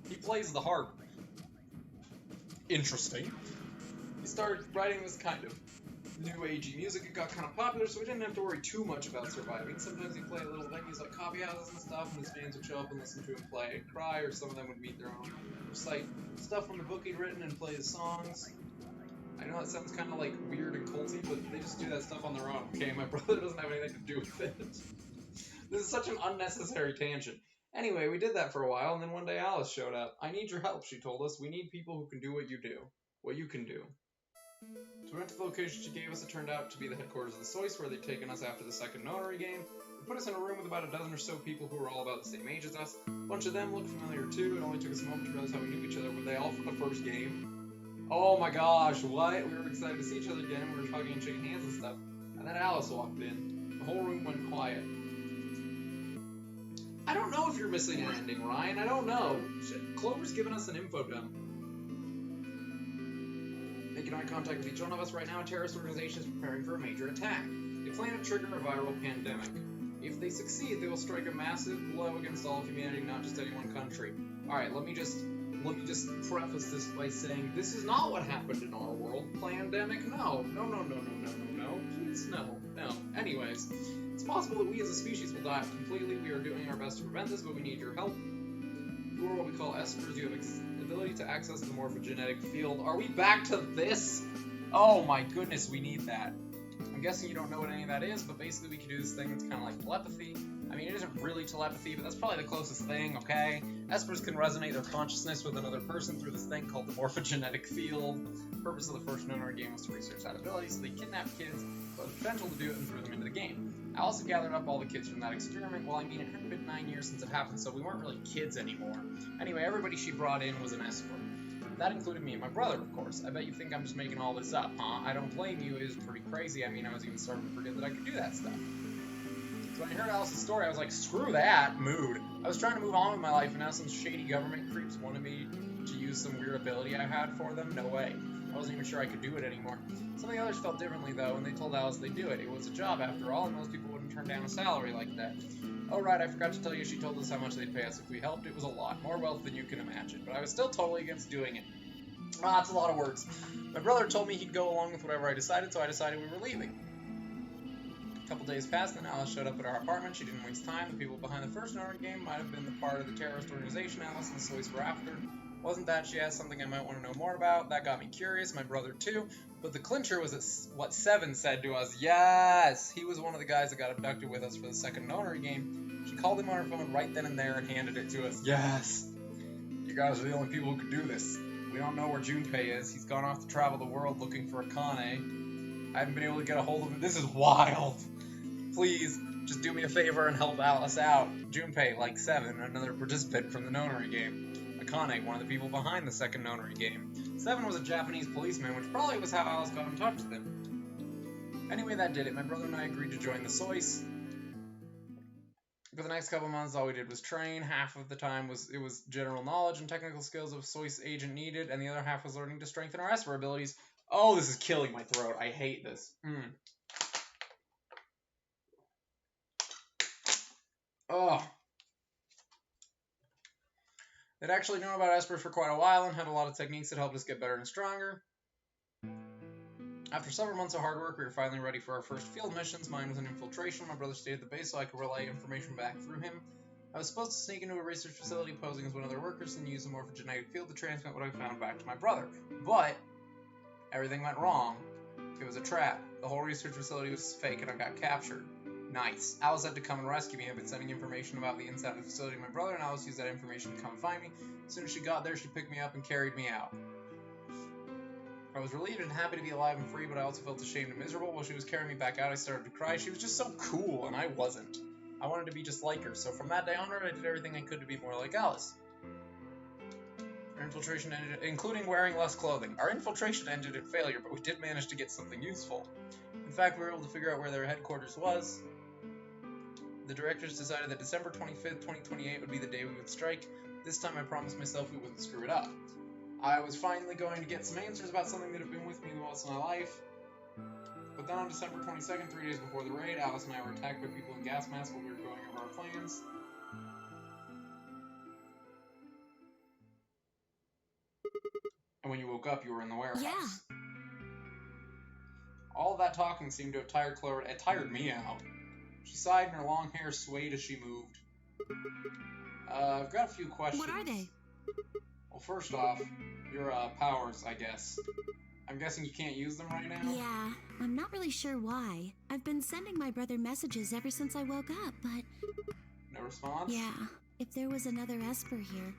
He plays the harp. Interesting. He started writing this kind of new agey music. It got kind of popular, so we didn't have to worry too much about surviving. Sometimes he'd play at little venues like coffee houses and stuff, and his fans would show up and listen to him play and cry, or some of them would meet their own. Recite stuff from the book he'd written and play his songs. I know that sounds kind of like weird and culty, but they just do that stuff on their own, okay? My brother doesn't have anything to do with it. This is such an unnecessary tangent. Anyway, we did that for a while, and then one day Alice showed up. I need your help, she told us. We need people who can do what you do. What you can do. So we went to the location she gave us. It turned out to be the headquarters of the SOIS, where they'd taken us after the second No-Name game. They put us in a room with about a dozen or so people who were all about the same age as us. A bunch of them looked familiar too. It only took us a moment to realize how we knew each other. Were they all from the first game? Oh my gosh, what? We were excited to see each other again. We were talking and shaking hands and stuff. And then Alice walked in. The whole room went quiet. I don't know if you're missing an ending, Ryan. I don't know. Shit, Clover's giving us an info dump. Making eye contact with each one of us right now, a terrorist organization is preparing for a major attack. They plan to trigger a viral pandemic. If they succeed, they will strike a massive blow against all of humanity, not just any one country. Alright, let me just preface this by saying this is not what happened in our world. Pandemic? No. No. Please, no. Anyways, it's possible that we as a species will die completely. We are doing our best to prevent this, but we need your help. You are what we call espers. You have the ability to access the morphogenetic field. Are we back to this? Oh my goodness, we need that. I'm guessing you don't know what any of that is, but basically we can do this thing that's kind of like telepathy. I mean, it isn't really telepathy, but that's probably the closest thing, okay? Espers can resonate their consciousness with another person through this thing called the morphogenetic field. The purpose of the first No-Name game was to research that ability, so they kidnapped kids, but the potential to do it and threw them into the game. Alice had gathered up all the kids from that experiment. Well, I mean, it hadn't been 9 years since it happened, so we weren't really kids anymore. Anyway, everybody she brought in was an escort. That included me and my brother, of course. I bet you think I'm just making all this up, huh? I don't blame you, it was pretty crazy. I mean, I was even starting to forget that I could do that stuff. So when I heard Alice's story, I was like, screw that, mood. I was trying to move on with my life, and now some shady government creeps wanted me to use some weird ability I had for them? No way. I wasn't even sure I could do it anymore. Some of the others felt differently, though, and they told Alice they'd do it. It was a job, after all, and most people wouldn't turn down a salary like that. Oh, right, I forgot to tell you, she told us how much they'd pay us if we helped. It was a lot. More wealth than you can imagine. But I was still totally against doing it. Ah, that's a lot of words. My brother told me he'd go along with whatever I decided, so I decided we were leaving. A couple days passed, and Alice showed up at our apartment. She didn't waste time. The people behind the first Nora game might have been the part of the terrorist organization Alice and Soyce were after. Wasn't that she asked something I might want to know more about? That got me curious, my brother too. But the clincher was what Seven said to us. Yes! He was one of the guys that got abducted with us for the second Nonary game. She called him on her phone right then and there and handed it to us. Yes! You guys are the only people who could do this. We don't know where Junpei is. He's gone off to travel the world looking for Akane. I haven't been able to get a hold of him. This is wild. Please, just do me a favor and help Alice out. Junpei, like Seven, another participant from the Nonary game. Akane, one of the people behind the second Nonary game. Seven was a Japanese policeman, which probably was how Alice got in touch with him. Anyway, that did it. My brother and I agreed to join the Soyce. For the next couple months, all we did was train. Half of the time it was general knowledge and technical skills of Soyce agent needed, and the other half was learning to strengthen our Esper abilities. Oh, this is killing my throat. I hate this. Oh. They'd actually known about Esper for quite a while and had a lot of techniques that helped us get better and stronger. After several months of hard work, we were finally ready for our first field missions. Mine was an infiltration. My brother stayed at the base so I could relay information back through him. I was supposed to sneak into a research facility posing as one of their workers and use a morphogenetic field to transmit what I found back to my brother. But everything went wrong. It was a trap. The whole research facility was fake and I got captured. Nice. Alice had to come and rescue me. I've been sending information about the inside of the facility to my brother, and Alice used that information to come find me. As soon as she got there, she picked me up and carried me out. I was relieved and happy to be alive and free, but I also felt ashamed and miserable. While she was carrying me back out, I started to cry. She was just so cool, and I wasn't. I wanted to be just like her, so from that day onward, I did everything I could to be more like Alice. Our infiltration ended, including wearing less clothing. Our infiltration ended in failure, but we did manage to get something useful. In fact, we were able to figure out where their headquarters was. The directors decided that December 25th, 2028 would be the day we would strike. This time I promised myself we wouldn't screw it up. I was finally going to get some answers about something that had been with me most of my life. But then on December 22nd, 3 days before the raid, Alice and I were attacked by people in gas masks while we were going over our plans. And when you woke up, you were in the warehouse. Yeah. All of that talking seemed to have tired Clover. It tired me out. She sighed and her long hair swayed as she moved. I've got a few questions. What are they? Well, first off, your powers, I guess. I'm guessing you can't use them right now? Yeah, I'm not really sure why. I've been sending my brother messages ever since I woke up, but... No response? Yeah, if there was another Esper here,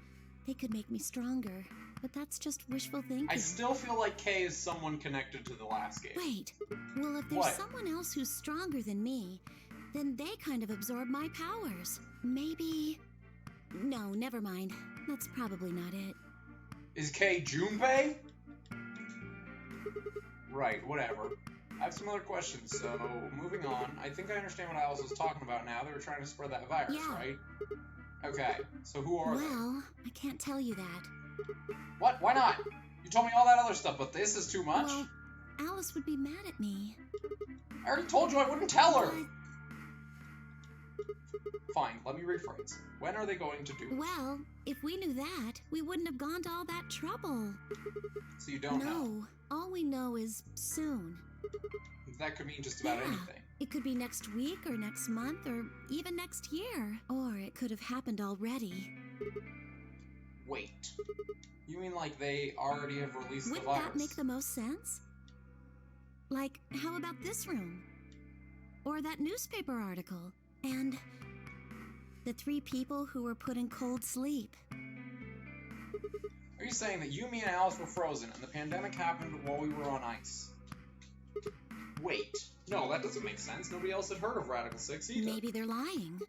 they could make me stronger. But that's just wishful thinking. I still feel like Kay is someone connected to the last game. Wait, well if there's someone else who's stronger than me, then they kind of absorb my powers. Maybe... No, never mind. That's probably not it. Is Kay Junpei? Right, whatever. I have some other questions, so moving on. I think I understand what Alice was talking about now. They were trying to spread that virus, right? Okay, so who are they? Well, I can't tell you that. What? Why not? You told me all that other stuff, but this is too much? Well, Alice would be mad at me. I already told you I wouldn't tell her! Fine, let me rephrase. When are they going to do it? Well, if we knew that, we wouldn't have gone to all that trouble. So you don't know? No, all we know is soon. That could mean just about anything. It could be next week or next month or even next year. Or it could have happened already. Wait. You mean like they already have released the virus? Wouldn't that make the most sense? Like, how about this room? Or that newspaper article? And the 3 people who were put in cold sleep. Are you saying that you, me, and Alice were frozen and the pandemic happened while we were on ice? Wait. No, that doesn't make sense. Nobody else had heard of Radical 6 either. Maybe they're lying.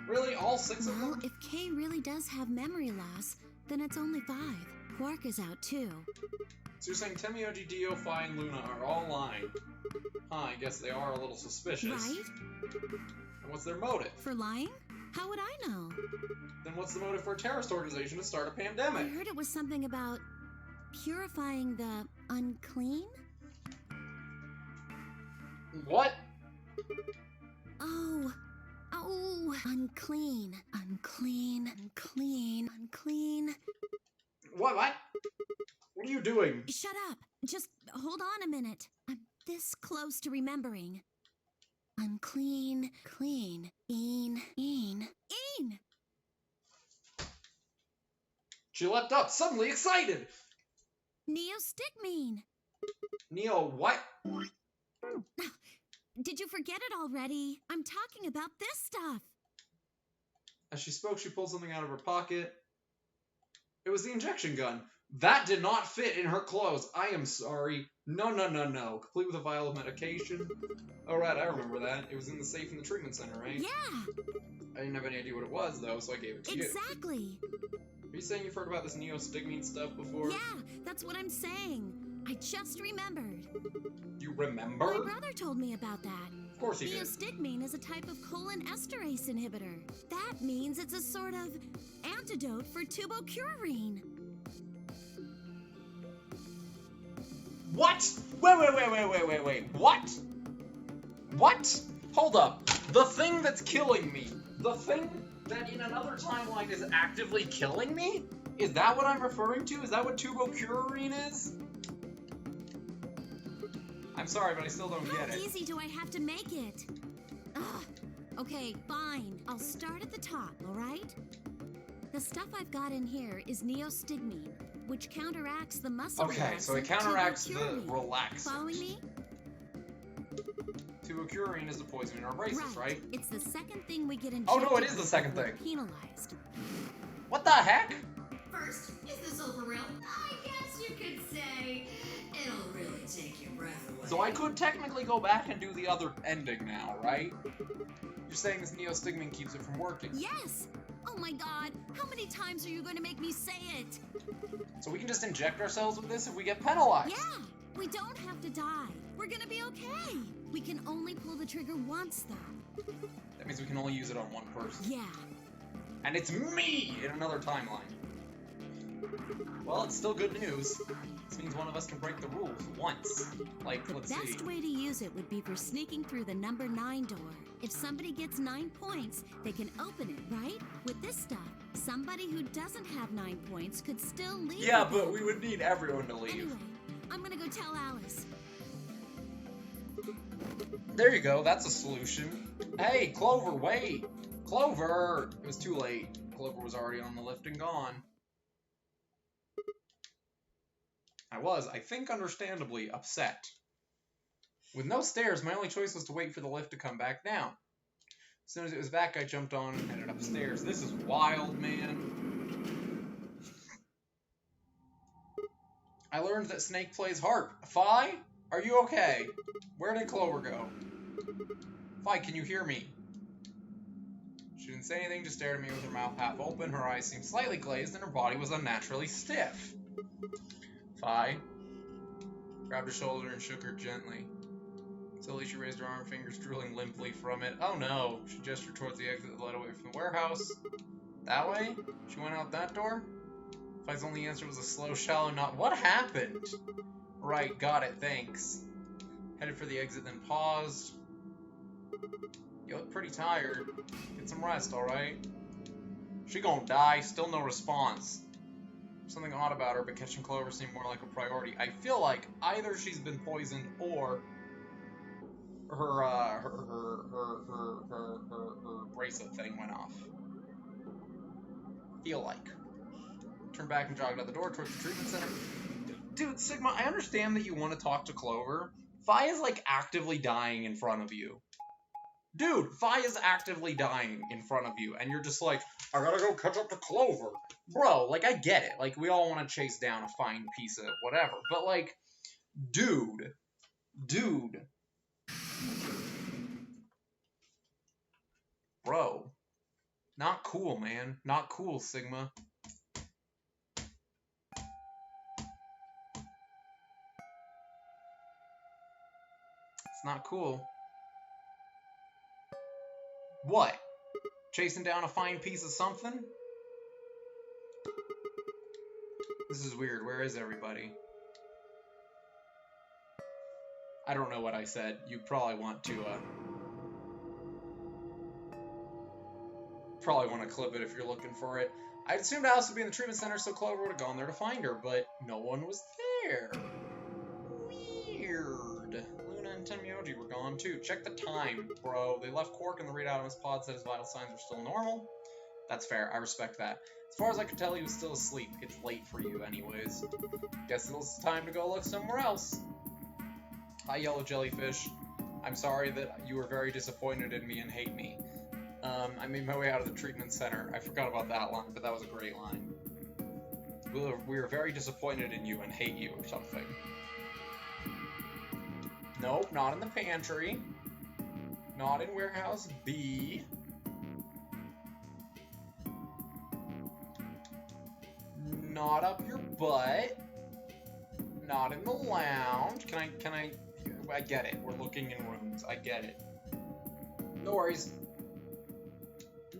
Really? All 6 of them? Well, if Kay really does have memory loss, then it's only 5. Quark is out too. So you're saying Temioji, Dio, Phi, and Luna are all lying? Huh, I guess they are a little suspicious. Right? And what's their motive? For lying? How would I know? Then what's the motive for a terrorist organization to start a I pandemic? heard it was something about purifying the unclean? What? Oh, unclean, unclean, unclean, unclean. What? What are you doing? Shut up. Just hold on a minute. I'm this close to remembering. Unclean, clean, een. She leapt up, suddenly excited. Neostigmine. Neo, what? Did you forget it already? I'm talking about this stuff. As she spoke, she pulled something out of her pocket. It was the injection gun. That did not fit in her clothes. I am sorry. No. Complete with a vial of medication. Oh, right, I remember that. It was in the safe in the treatment center, right? Yeah. I didn't have any idea what it was, though, so I gave it to you. Exactly. Are you saying you've heard about this neostigmine stuff before? Yeah, that's what I'm saying. I just remembered. You remember? My brother told me about that. Of course he did. Neostigmine is a type of colon esterase inhibitor. That means it's a sort of antidote for tubocurarine. What? Wait. What? What? Hold up. The thing that's killing me. The thing that in another timeline is actively killing me? Is that what I'm referring to? Is that what tubocurarine is? I'm sorry, but I still don't get it. How easy do I have to make it? Ugh. Okay, fine. I'll start at the top, all right? The stuff I've got in here is neostigmine, which counteracts the muscle Okay, so it counteracts the relaxant. Following me? Tubocurarine is the poison in our braces, right? It's the second thing we get injected. Oh no, it is the second thing. Penalized. What the heck? First, is this over real? I guess you could say it'll really take your breath away. So I could technically go back and do the other ending now, right? You're saying this neostigmine keeps it from working. Yes! Oh my god, how many times are you going to make me say it? So we can just inject ourselves with this if we get penalized. Yeah! We don't have to die. We're gonna be okay. We can only pull the trigger once, though. That means we can only use it on one person. Yeah. And it's me in another timeline. Well, it's still good news. This means one of us can break the rules once. Like, let's see. The best way to use it would be for sneaking through the number 9 door. If somebody gets 9 points, they can open it, right? With this stuff, somebody who doesn't have 9 points could still leave. Yeah, but we would need everyone to leave. Anyway, I'm gonna go tell Alice. There you go, that's a solution. Hey, Clover, wait! Clover! It was too late. Clover was already on the lift and gone. I think understandably, upset. With no stairs, my only choice was to wait for the lift to come back down. As soon as it was back, I jumped on and headed upstairs. This is wild, man. I learned that Snake plays harp. Phi? Are you okay? Where did Clover go? Phi, can you hear me? She didn't say anything, just stared at me with her mouth half open. Her eyes seemed slightly glazed, and her body was unnaturally stiff. Phi grabbed her shoulder and shook her gently. Slowly, she raised her arm, fingers drooling limply from it. Oh no! She gestured towards the exit that led away from the warehouse. That way? She went out that door? Phi's only answer was a slow, shallow nod. What happened? Right, got it, thanks. Headed for the exit, then paused. You look pretty tired. Get some rest, alright? She gonna die, still no response. Something odd about her, but catching Clover seemed more like a priority. I feel like either she's been poisoned or her bracelet thing went off. Feel like. Turned back and jogged out the door towards the treatment center. Dude, Sigma, I understand that you want to talk to Clover. Phi is, like, actively dying in front of you. Dude, Phi is actively dying in front of you, and you're just like, I gotta go catch up to Clover. Bro, like, I get it. Like, we all want to chase down a fine piece of whatever. But, like, dude. Bro. Not cool, man. Not cool, Sigma. It's not cool. What? Chasing down a fine piece of something? This is weird. Where is everybody? I don't know what I said. You probably want to, clip it if you're looking for it. I assumed Alice would be in the treatment center, so Clover would have gone there to find her, but no one was there. Weird. Luna and Tenmyoji were gone too. Check the time, bro. They left Quark in the readout on his pod, said his vital signs were still normal. That's fair. I respect that. As far as I could tell, he was still asleep. It's late for you anyways. Guess it's time to go look somewhere else. Hi, Yellow Jellyfish. I'm sorry that you were very disappointed in me and hate me. I made my way out of the treatment center. I forgot about that line, but that was a great line. We were very disappointed in you and hate you or something. Nope, not in the pantry. Not in warehouse B. Not up your butt. Not in the lounge. Can I get it. We're looking in rooms. I get it. No worries.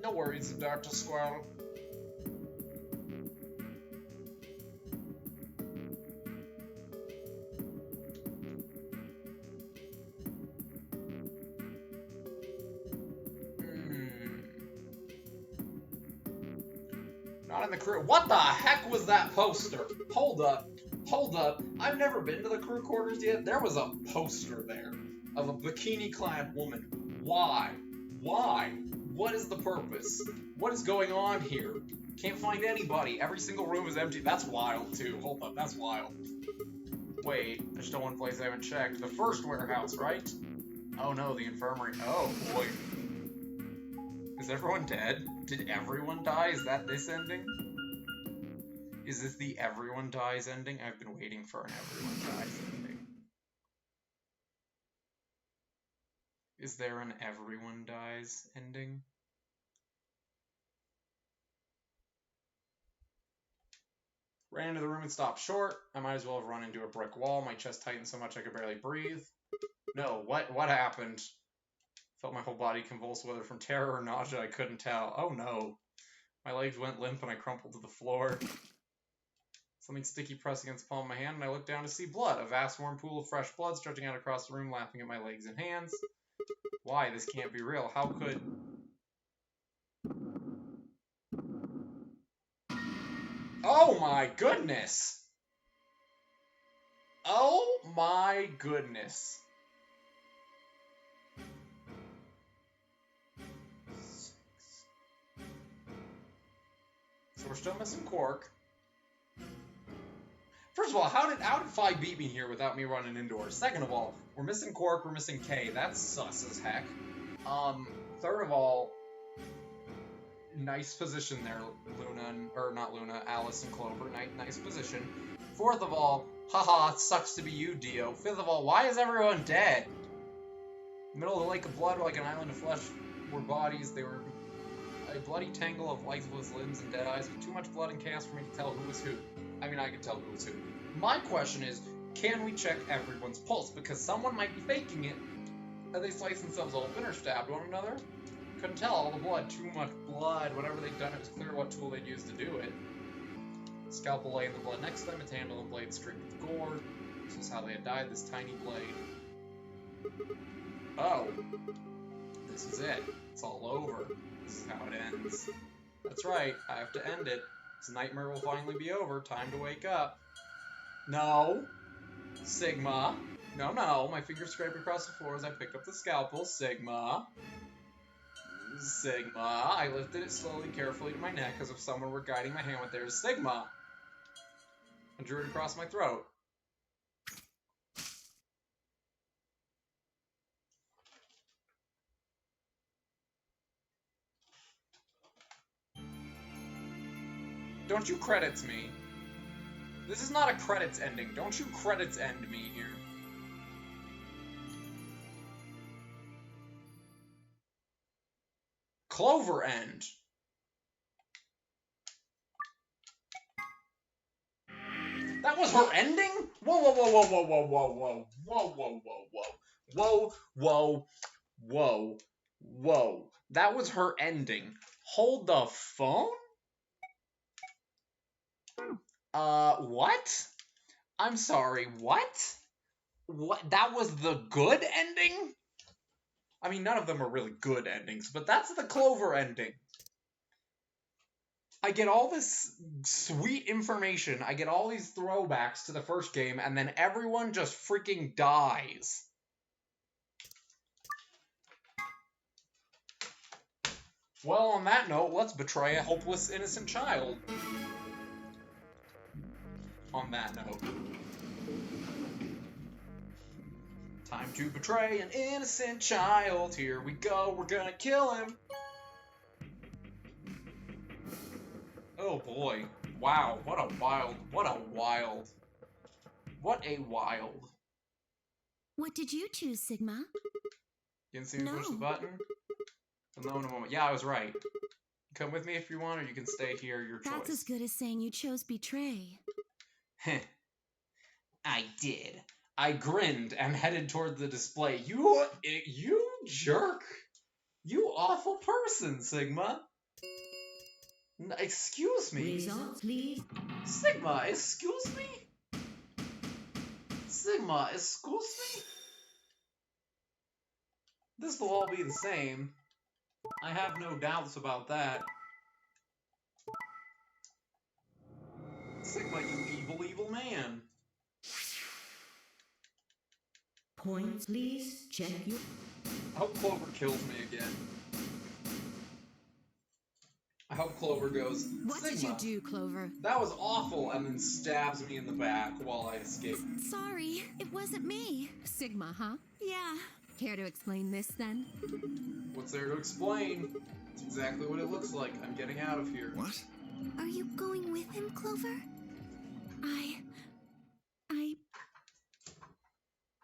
No worries, Dr. Squirrel. Not in the crew. What the heck was that poster? Hold up. Hold up. I've never been to the crew quarters yet. There was a poster there of a bikini-clad woman. Why? Why? What is the purpose? What is going on here? Can't find anybody. Every single room is empty. That's wild, too. Hold up. That's wild. Wait. There's still one place I haven't checked. The first warehouse, right? Oh, no. The infirmary. Oh, boy. Is everyone dead? Did everyone die? Is that this ending? Is this the everyone dies ending? I've been waiting for an everyone dies ending. Is there an everyone dies ending? Ran into the room and stopped short. I might as well have run into a brick wall. My chest tightened so much I could barely breathe. No, what happened? Felt my whole body convulse, whether from terror or nausea, I couldn't tell. Oh no. My legs went limp and I crumpled to the floor. Something sticky pressed against the palm of my hand, and I looked down to see blood. A vast warm pool of fresh blood stretching out across the room, lapping at my legs and hands. Why? This can't be real. How could... Oh my goodness! Oh my goodness. So we're still missing Quark. First of all, how did Fi beat me here without me running indoors? Second of all, we're missing Quark, we're missing K. That's sus as heck. Third of all, nice position there, Alice and Clover. Nice position. Fourth of all, haha, it sucks to be you, Dio. Fifth of all, why is everyone dead? Middle of the lake of blood, like an island of flesh, were bodies. They were a bloody tangle of lifeless limbs and dead eyes with too much blood and chaos for me to tell who was who. I mean, I could tell who was who. My question is, can we check everyone's pulse? Because someone might be faking it. Are they sliced themselves open or stabbed one another? Couldn't tell. All the blood. Too much blood. Whatever they'd done, it was clear what tool they'd used to do it. Scalpel lay in the blood next to them. Its handle and blade streaked with gore. This was how they had died, this tiny blade. Oh. This is it. It's all over. This is how it ends. That's right. I have to end it. This nightmare will finally be over. Time to wake up. No. Sigma. No. My fingers scraped across the floor as I picked up the scalpel. Sigma. I lifted it slowly, carefully to my neck as if someone were guiding my hand with theirs. Sigma. And drew it across my throat. Don't you credits me. This is not a credits ending. Don't you credits end me here. Clover end. That was her ending? Whoa. Whoa, whoa, whoa, whoa. That was her ending. Hold the phone? What? I'm sorry, what? What? That was the good ending? I mean, none of them are really good endings, but that's the Clover ending. I get all this sweet information, I get all these throwbacks to the first game, and then everyone just freaking dies. Well, on that note, let's betray a hopeless, innocent child. On that note. Time to betray an innocent child. Here we go, we're gonna kill him. Oh boy. Wow, what a wild. What did you choose, Sigma? You didn't see me push the button? You'll know in a moment. Yeah, I was right. Come with me if you want, or you can stay here, your choice. That's as good as saying you chose betray. Heh. I did. I grinned and headed toward the display. You jerk! You awful person, Sigma! Excuse me? Results, please. Sigma, excuse me? Sigma, excuse me? This will all be the same. I have no doubts about that. Sigma, you evil, evil man. Points, please. Check your... I hope Clover kills me again. I hope Clover goes, What Sigma, did you do, Clover? that was awful, and then stabs me in the back while I escape. Sorry, it wasn't me. Sigma, huh? Yeah. Care to explain this, then? What's there to explain? It's exactly what it looks like. I'm getting out of here. What? Are you going with him, Clover?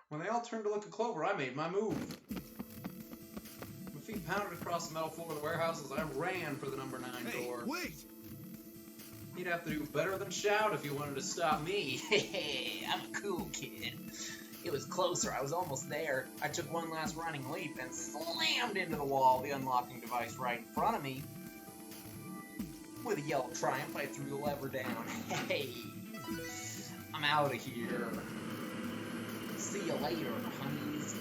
When they all turned to look at Clover, I made my move. My feet pounded across the metal floor of the warehouse as I ran for the number 9 door. Wait! He'd have to do better than shout if he wanted to stop me. Hey, I'm a cool kid. It was closer. I was almost there. I took one last running leap and slammed into the wall, the unlocking device right in front of me. With a yell of triumph, I threw the lever down. Hey, I'm out of here. See you later, honeys.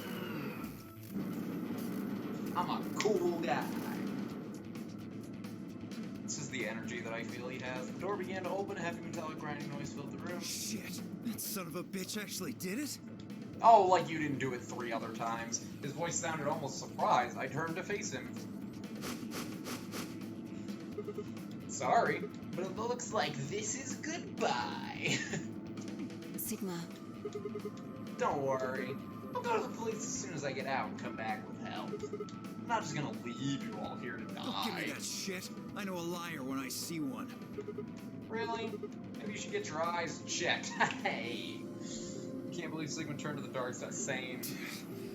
I'm a cool guy. This is the energy that I feel he has. The door began to open, a heavy metallic grinding noise filled the room. Shit, that son of a bitch actually did it? Oh, like you didn't do it 3 other times. His voice sounded almost surprised. I turned to face him. Sorry, but it looks like this is goodbye. Sigma. Don't worry. I'll go to the police as soon as I get out and come back with help. I'm not just gonna leave you all here to Don't give me die. that shit. I know a liar when I see one. Really? Maybe you should get your eyes checked. Hey. Can't believe Sigma turned to the dark side. Same.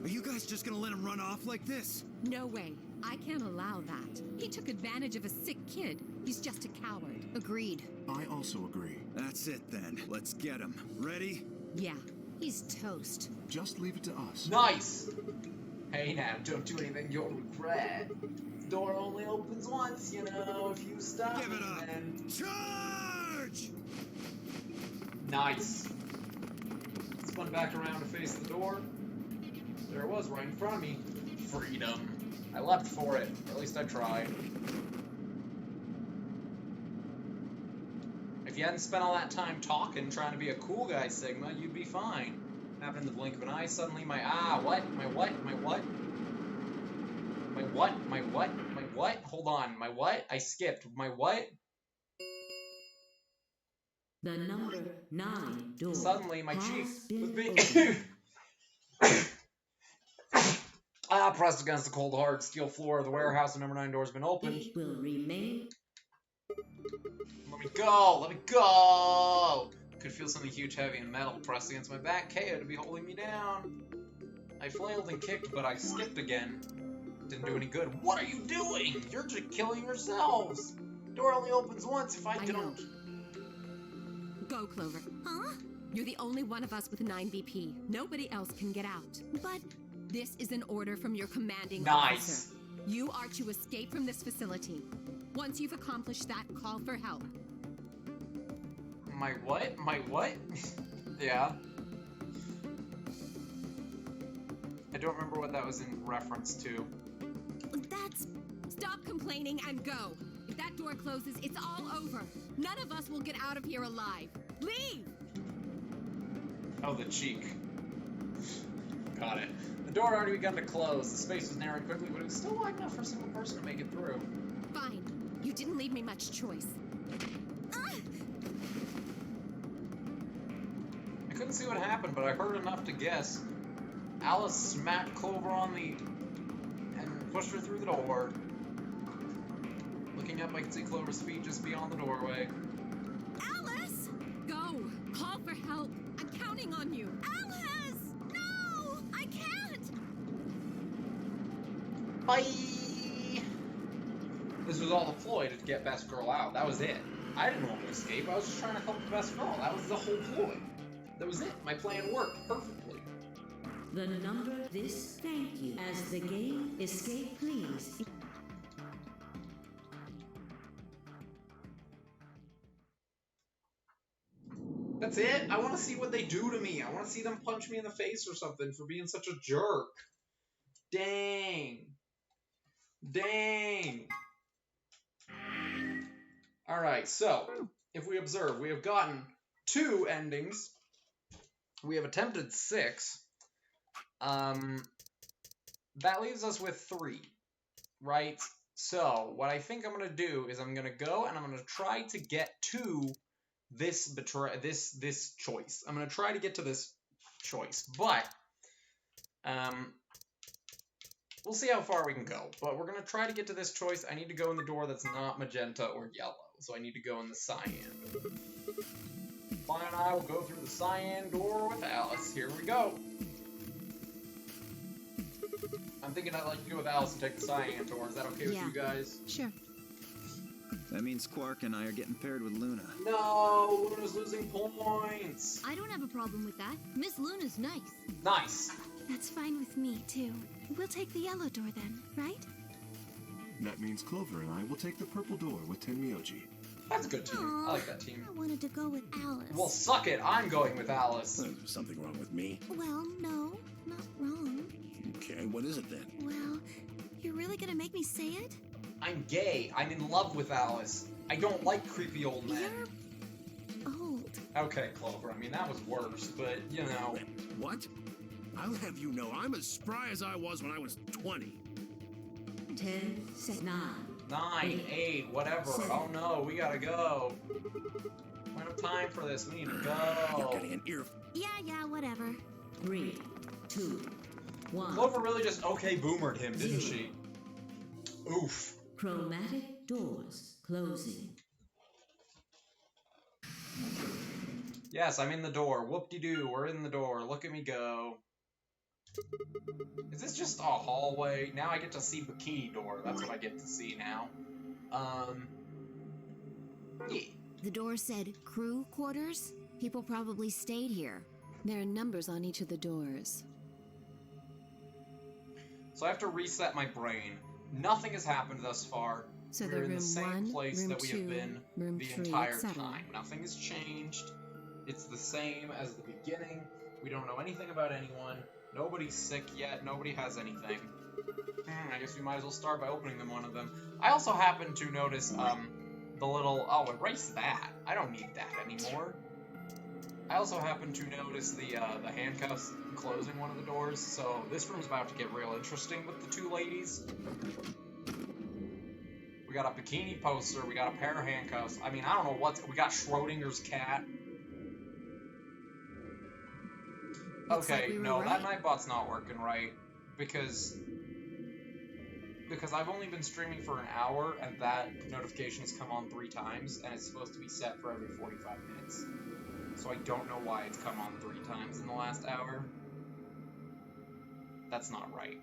Are you guys just gonna let him run off like this? No way. I can't allow that. He took advantage of a sick kid. He's just a coward. Agreed. I also agree. That's it then. Let's get him. Ready? Yeah, he's toast. Just leave it to us. Nice! Hey now, don't do anything you'll regret. The door only opens once, you know, if you stop Give it up. then... Charge! Nice. Spun back around to face the door. There it was, right in front of me. Freedom. I leapt for it. Or at least I tried. If you hadn't spent all that time talking, trying to be a cool guy, Sigma, you'd be fine. Happened in the blink of an eye, suddenly my what? Hold on, my what? I skipped. My what? The number 9 door. Suddenly my has cheek was been being... opened. Pressed against the cold, hard steel floor of the warehouse, the number 9 door's been opened. It will remain. Let me go! Let me go! I could feel something huge, heavy, and metal pressed against my back. KO to be holding me down. I flailed and kicked, but I skipped again. Didn't do any good. What are you doing? You're just killing yourselves. Door only opens once if I I know. don't. Go, Clover. Huh? You're the only one of us with 9 BP. Nobody else can get out. But This is an order from your commanding Nice. officer. You are to escape from this facility. Once you've accomplished that, call for help. My what? My what? Yeah. I don't remember what that was in reference to. That's... Stop complaining and go. If that door closes, it's all over. None of us will get out of here alive. Leave! Oh, the cheek. Got it. The door had already begun to close. The space was narrowing quickly, but it was still wide enough for a single person to make it through. Fine. You didn't leave me much choice. I couldn't see what happened, but I heard enough to guess. Alice smacked Clover on the... and pushed her through the door. Looking up, I could see Clover's feet just beyond the doorway. Alice! Go! Call for help! I'm counting on you! Alice! No! I can't! Bye! This was all a ploy to get Best Girl out. That was it. I didn't want to escape. I was just trying to help the Best Girl. That was the whole ploy. That was it. My plan worked perfectly. The number this thank you as the game escape please. That's it? I want to see what they do to me. I want to see them punch me in the face or something for being such a jerk. Dang. Dang. Alright, so, if we observe, we have gotten 2 endings. We have attempted 6. That leaves us with 3, right? So, what I think I'm going to do is I'm going to go and I'm going to try to get to this choice. I'm going to try to get to this choice, but we'll see how far we can go. But we're going to try to get to this choice. I need to go in the door that's not magenta or yellow, so I need to go in the cyan. Fine, I will go through the cyan door with Alice. Here we go. I'm thinking I'd like to go with Alice and take the cyan door. Is that okay with you guys? Sure. That means Quark and I are getting paired with Luna. No, Luna's losing points. I don't have a problem with that. Miss Luna's nice. Nice. That's fine with me, too. We'll take the yellow door then, right? That means Clover and I will take the purple door with Tenmyoji. That's a good team. Aww, I like that team. I wanted to go with Alice. Well, suck it. I'm going with Alice. There's something wrong with me. Well, no, not wrong. Okay, what is it then? Well, you're really gonna make me say it? I'm gay. I'm in love with Alice. I don't like creepy old men. You're old. Okay, Clover. I mean, that was worse, but, you know. What? I'll have you know I'm as spry as I was when I was 20. 10, 9. 9, 8, whatever. 7. Oh no, we gotta go. We don't have time for this. We need to You're go. getting an ear. Yeah, whatever. 3, 2, 1. Clover really just okay boomered him, didn't she? Oof. Chromatic doors closing. Yes, I'm in the door. Whoop-de-doo, we're in the door. Look at me go. Is this just a hallway? Now I get to see Bikini Door. That's what I get to see now. Yeah. The door said crew quarters. People probably stayed here. There are numbers on each of the doors. So I have to reset my brain. Nothing has happened thus far. So We're the in room the same 1, place room that we 2, have been room the 3, entire etc. time. Nothing has changed. It's the same as the beginning. We don't know anything about anyone. Nobody's sick yet. Nobody has anything. I guess we might as well start by opening one of them. I also happen to notice the little... Oh, erase that. I don't need that anymore. I also happen to notice the handcuffs closing one of the doors, so this room's about to get real interesting with the 2 ladies. We got a bikini poster, we got a pair of handcuffs. I mean, I don't know what's... We got Schrodinger's cat. Looks Okay, like we were no, that right. Nightbot's not working right, because I've only been streaming for an hour, and that notification's come on 3 times, and it's supposed to be set for every 45 minutes. So I don't know why it's come on 3 times in the last hour. That's not right.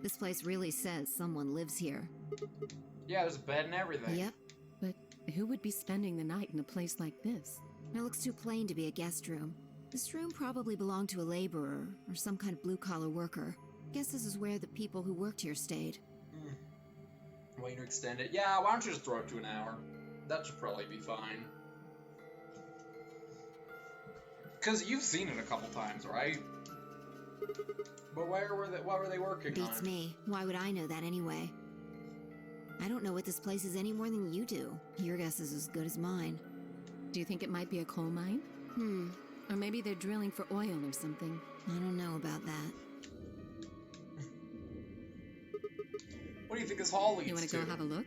This place really says someone lives here. Yeah, there's a bed and everything. Yep, but who would be spending the night in a place like this? It looks too plain to be a guest room. This room probably belonged to a laborer or some kind of blue-collar worker. Guess this is where the people who worked here stayed. Waiting to extend it. Yeah, why don't you just throw it to an hour? That should probably be fine. Because you've seen it a couple times, right? But what were they working on? Beats me. Why would I know that anyway? I don't know what this place is any more than you do. Your guess is as good as mine. Do you think it might be a coal mine? Or maybe they're drilling for oil or something. I don't know about that. What do you think this hall leads to? You want to go have a look?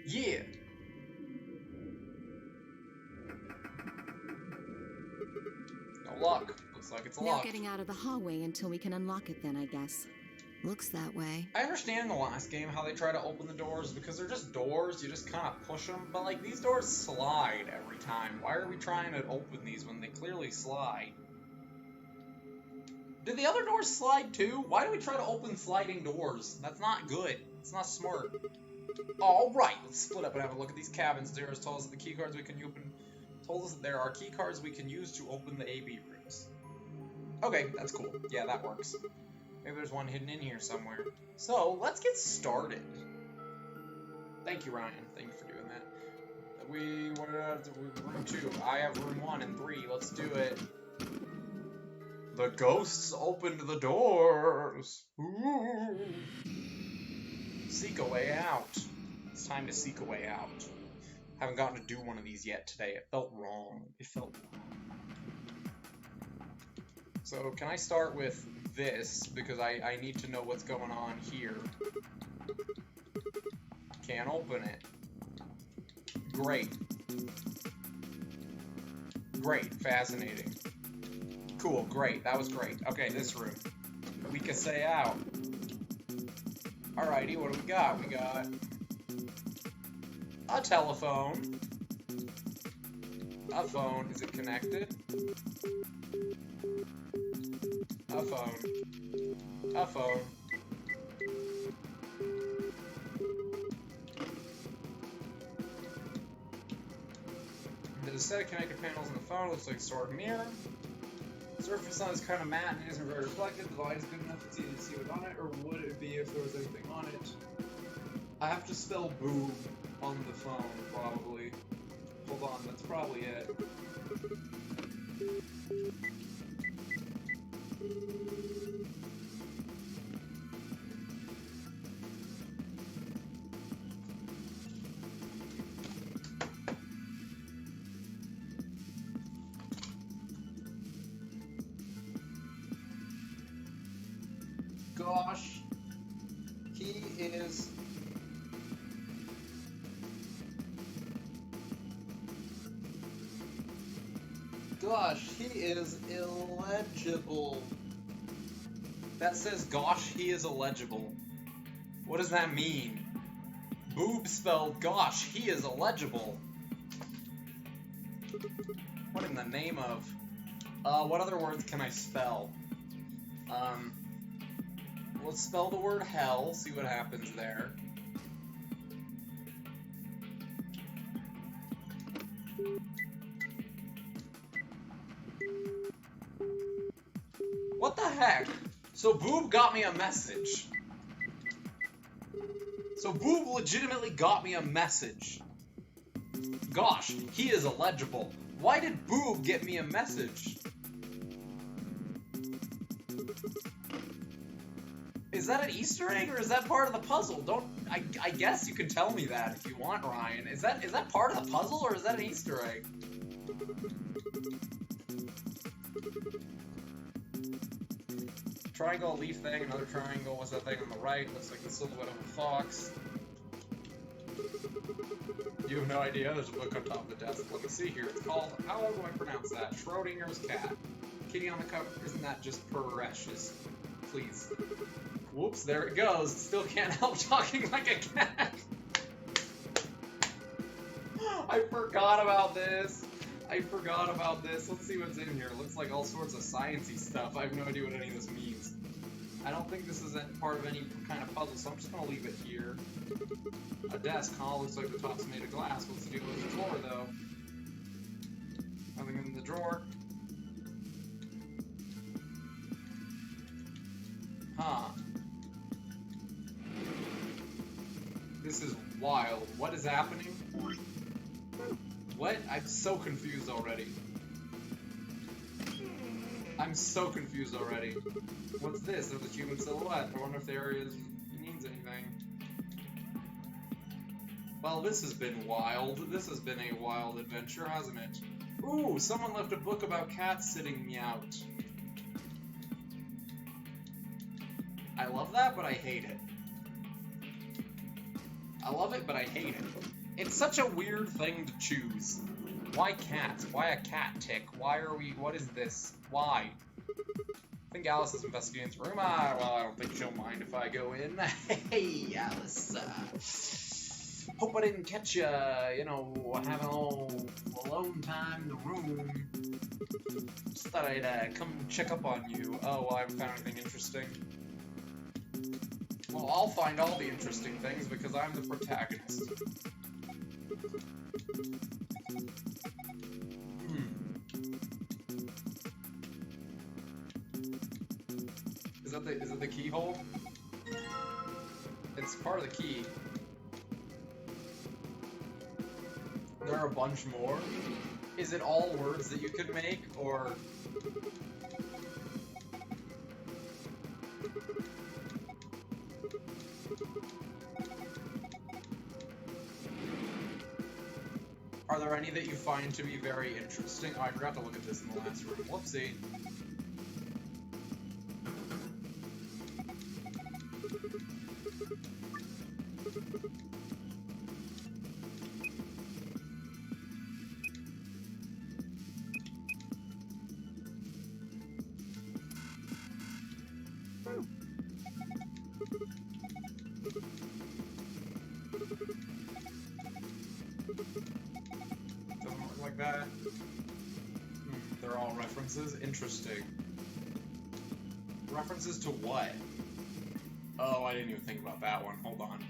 Yeah. No luck. Looks like it's No locked. getting out of the hallway until we can unlock it then, I guess. Looks that way. I understand in the last game how they try to open the doors because they're just doors, you just kind of push them, but like these doors slide every time. Why are we trying to open these when they clearly slide? Did the other doors slide too? Why do we try to open sliding doors? That's not good. It's not smart. Alright, let's split up and have a look at these cabins. Zero's told us that the key cards we can open. Told us that there are key cards we can use to open the AB rooms. Okay, that's cool. Yeah, that works. Maybe there's one hidden in here somewhere. So, let's get started. Thank you, Ryan. Thank you for doing that. Room 2. I have room 1 and 3. Let's do it. The ghosts opened the doors. Ooh. Seek a way out. It's time to seek a way out. Haven't gotten to do one of these yet today. It felt wrong. It felt wrong. So, can I start with this, because I need to know what's going on here. Can't open it. Great. Great, fascinating. Cool, great, that was great. Okay, this room. We can say out. Alrighty, what do we got? We got a telephone. A phone, is it connected? A phone. A phone. There's a set of connected panels on the phone. Looks like a sort of mirror. The surface on it is kind of matte and it isn't very reflective. The light is good enough it's easy to see what's on it, or would it be if there was anything on it? I have to spell boob on the phone, probably. Hold on, that's probably it. Gosh, he is... Gosh, he is illegible. That says, gosh, he is illegible. What does that mean? Boob spelled, gosh, he is illegible. What in the name of? What other words can I spell? Let's spell the word hell, see what happens there. What the heck? So Boob got me a message. So Boob legitimately got me a message. Gosh, he is illegible. Why did Boob get me a message? Is that an Easter egg or is that part of the puzzle? I guess you can tell me that if you want, Ryan. Is that part of the puzzle or is that an Easter egg? Triangle, leaf thing, another triangle. What's that thing on the right? Looks like the silhouette of a fox. You have no idea. There's a book on top of the desk. Let me see here. It's called, how do I pronounce that? Schrodinger's cat. Kitty on the cover. Isn't that just precious? Please. Whoops, there it goes. Still can't help talking like a cat. I forgot about this. Let's see what's in here. It looks like all sorts of sciencey stuff. I have no idea what any of this means. I don't think this is part of any kind of puzzle, so I'm just going to leave it here. A desk, huh? Looks like the top's made of glass. What's the deal with the drawer, though? Nothing in the drawer. Huh. This is wild. What is happening? What? I'm so confused already. I'm so confused already. What's this? There's a human silhouette. I wonder if the area means anything. Well, this has been wild. This has been a wild adventure, hasn't it? Ooh, someone left a book about cats sitting me out. I love that, but I hate it. I love it, but I hate it. It's such a weird thing to choose. Why cats? Why a cat tick? Why are we... What is this? Why? I think Alice is investigating this room. Well, I don't think she'll mind if I go in. Hey, Alice. Hope I didn't catch you, you know, having a little alone time in the room. Just thought I'd come check up on you. Oh, well, I haven't found anything interesting. Well, I'll find all the interesting things because I'm the protagonist. Is it the keyhole? It's part of the key. There are a bunch more. Is it all words that you could make, or... Are there any that you find to be very interesting? Oh, I forgot to look at this in the last room. Whoopsie. Doesn't look like that. They're all references? Interesting. References to what? Oh, I didn't even think about that one. Hold on.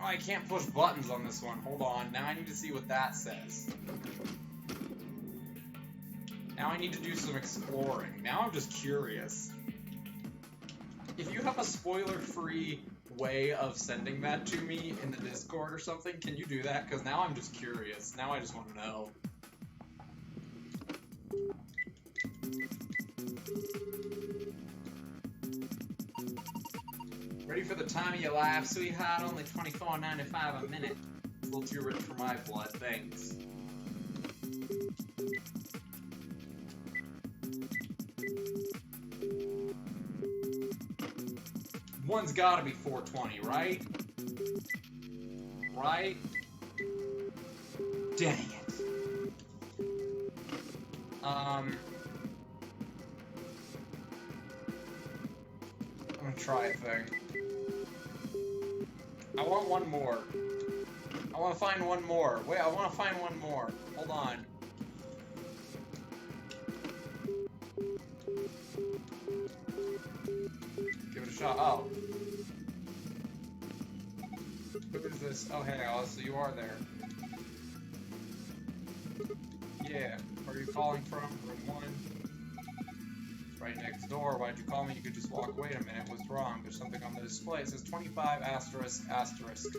Oh, I can't push buttons on this one. Hold on. Now I need to see what that says. Now I need to do some exploring. Now I'm just curious. If you have a spoiler-free way of sending that to me in the Discord or something, can you do that? Because now I'm just curious. Now I just want to know. Ready for the time of your life, sweetheart? Only $24.95 a minute. It's a little too rich for my blood. Thanks. One's gotta be 420, right? Right? Dang it. I'm gonna try a thing. I want one more. I want to find one more. Wait, I want to find one more. Hold on. Give it a shot. Oh. Who is this? Oh, hey, Alice, so you are there. Yeah. Where are you calling from? Room 1. Right next door. Why'd you call me? You could just walk. Wait a minute. What's wrong? There's something on the display. It says 25 asterisk asterisk.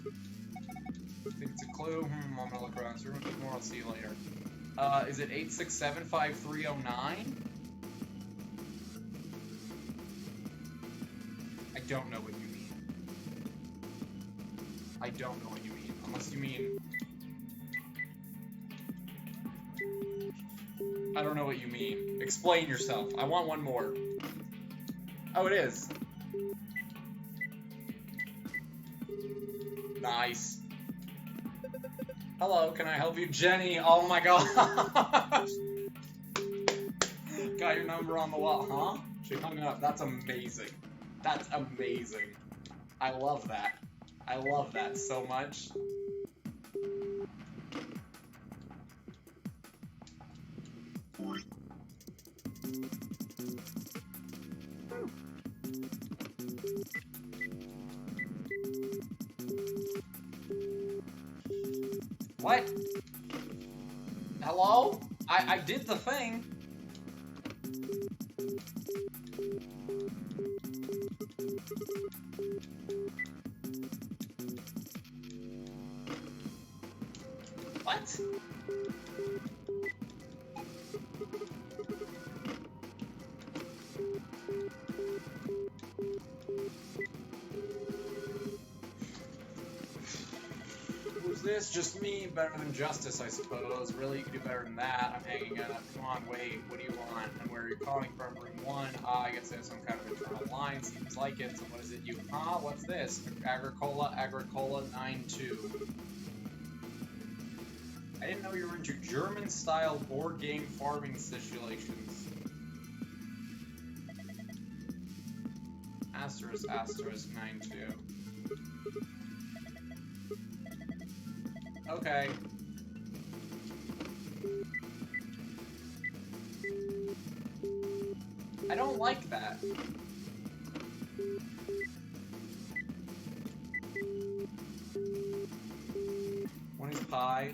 Think it's a clue? I'm gonna look around. So we're gonna do more. I'll see you later. Is it 8675309? I don't know what you mean. I don't know what you mean. Unless you mean... I don't know what you mean. Explain yourself. I want one more. Oh, it is. Nice. Hello, can I help you? Jenny, oh my gosh. Got your number on the wall, huh? She hung up. That's amazing. That's amazing. I love that. I love that so much. What? Hello? I did the thing. What? Who's this? Just me? Better than justice, I suppose. Really, you can do better than that. I'm hanging up. Come on, wait. What do you want? And where are you calling from? Room 1? Ah, I guess there's some kind of internal line. Seems like it. So what is it? You? Huh? What's this? Agricola 92. I didn't know you were into German-style board game farming simulations. Asterisk, asterisk, 92. Okay. I don't like that. One is pi.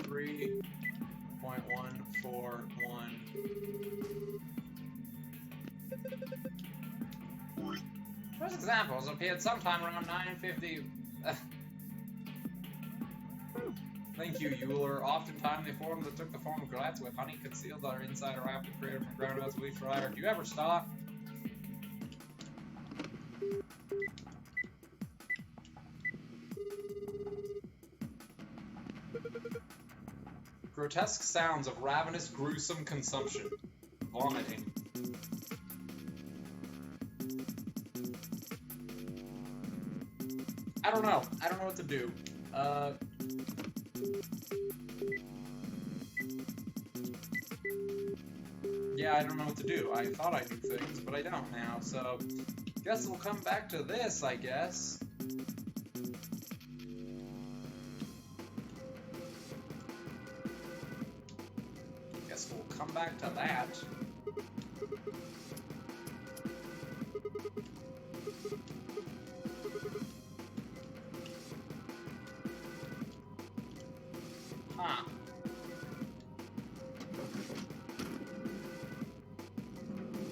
3.141. First examples appeared sometime around 950. Thank you, Euler. Oftentimes they formed that took the form of glass with honey concealed on our inside or after created from groundnuts, wheat, fryer. Do you ever stop? Grotesque sounds of ravenous, gruesome consumption. Vomiting. I don't know. I don't know what to do. Yeah, I don't know what to do. I thought I knew things, but I don't now, so... Guess we'll come back to this, I guess. Guess we'll come back to that. Huh.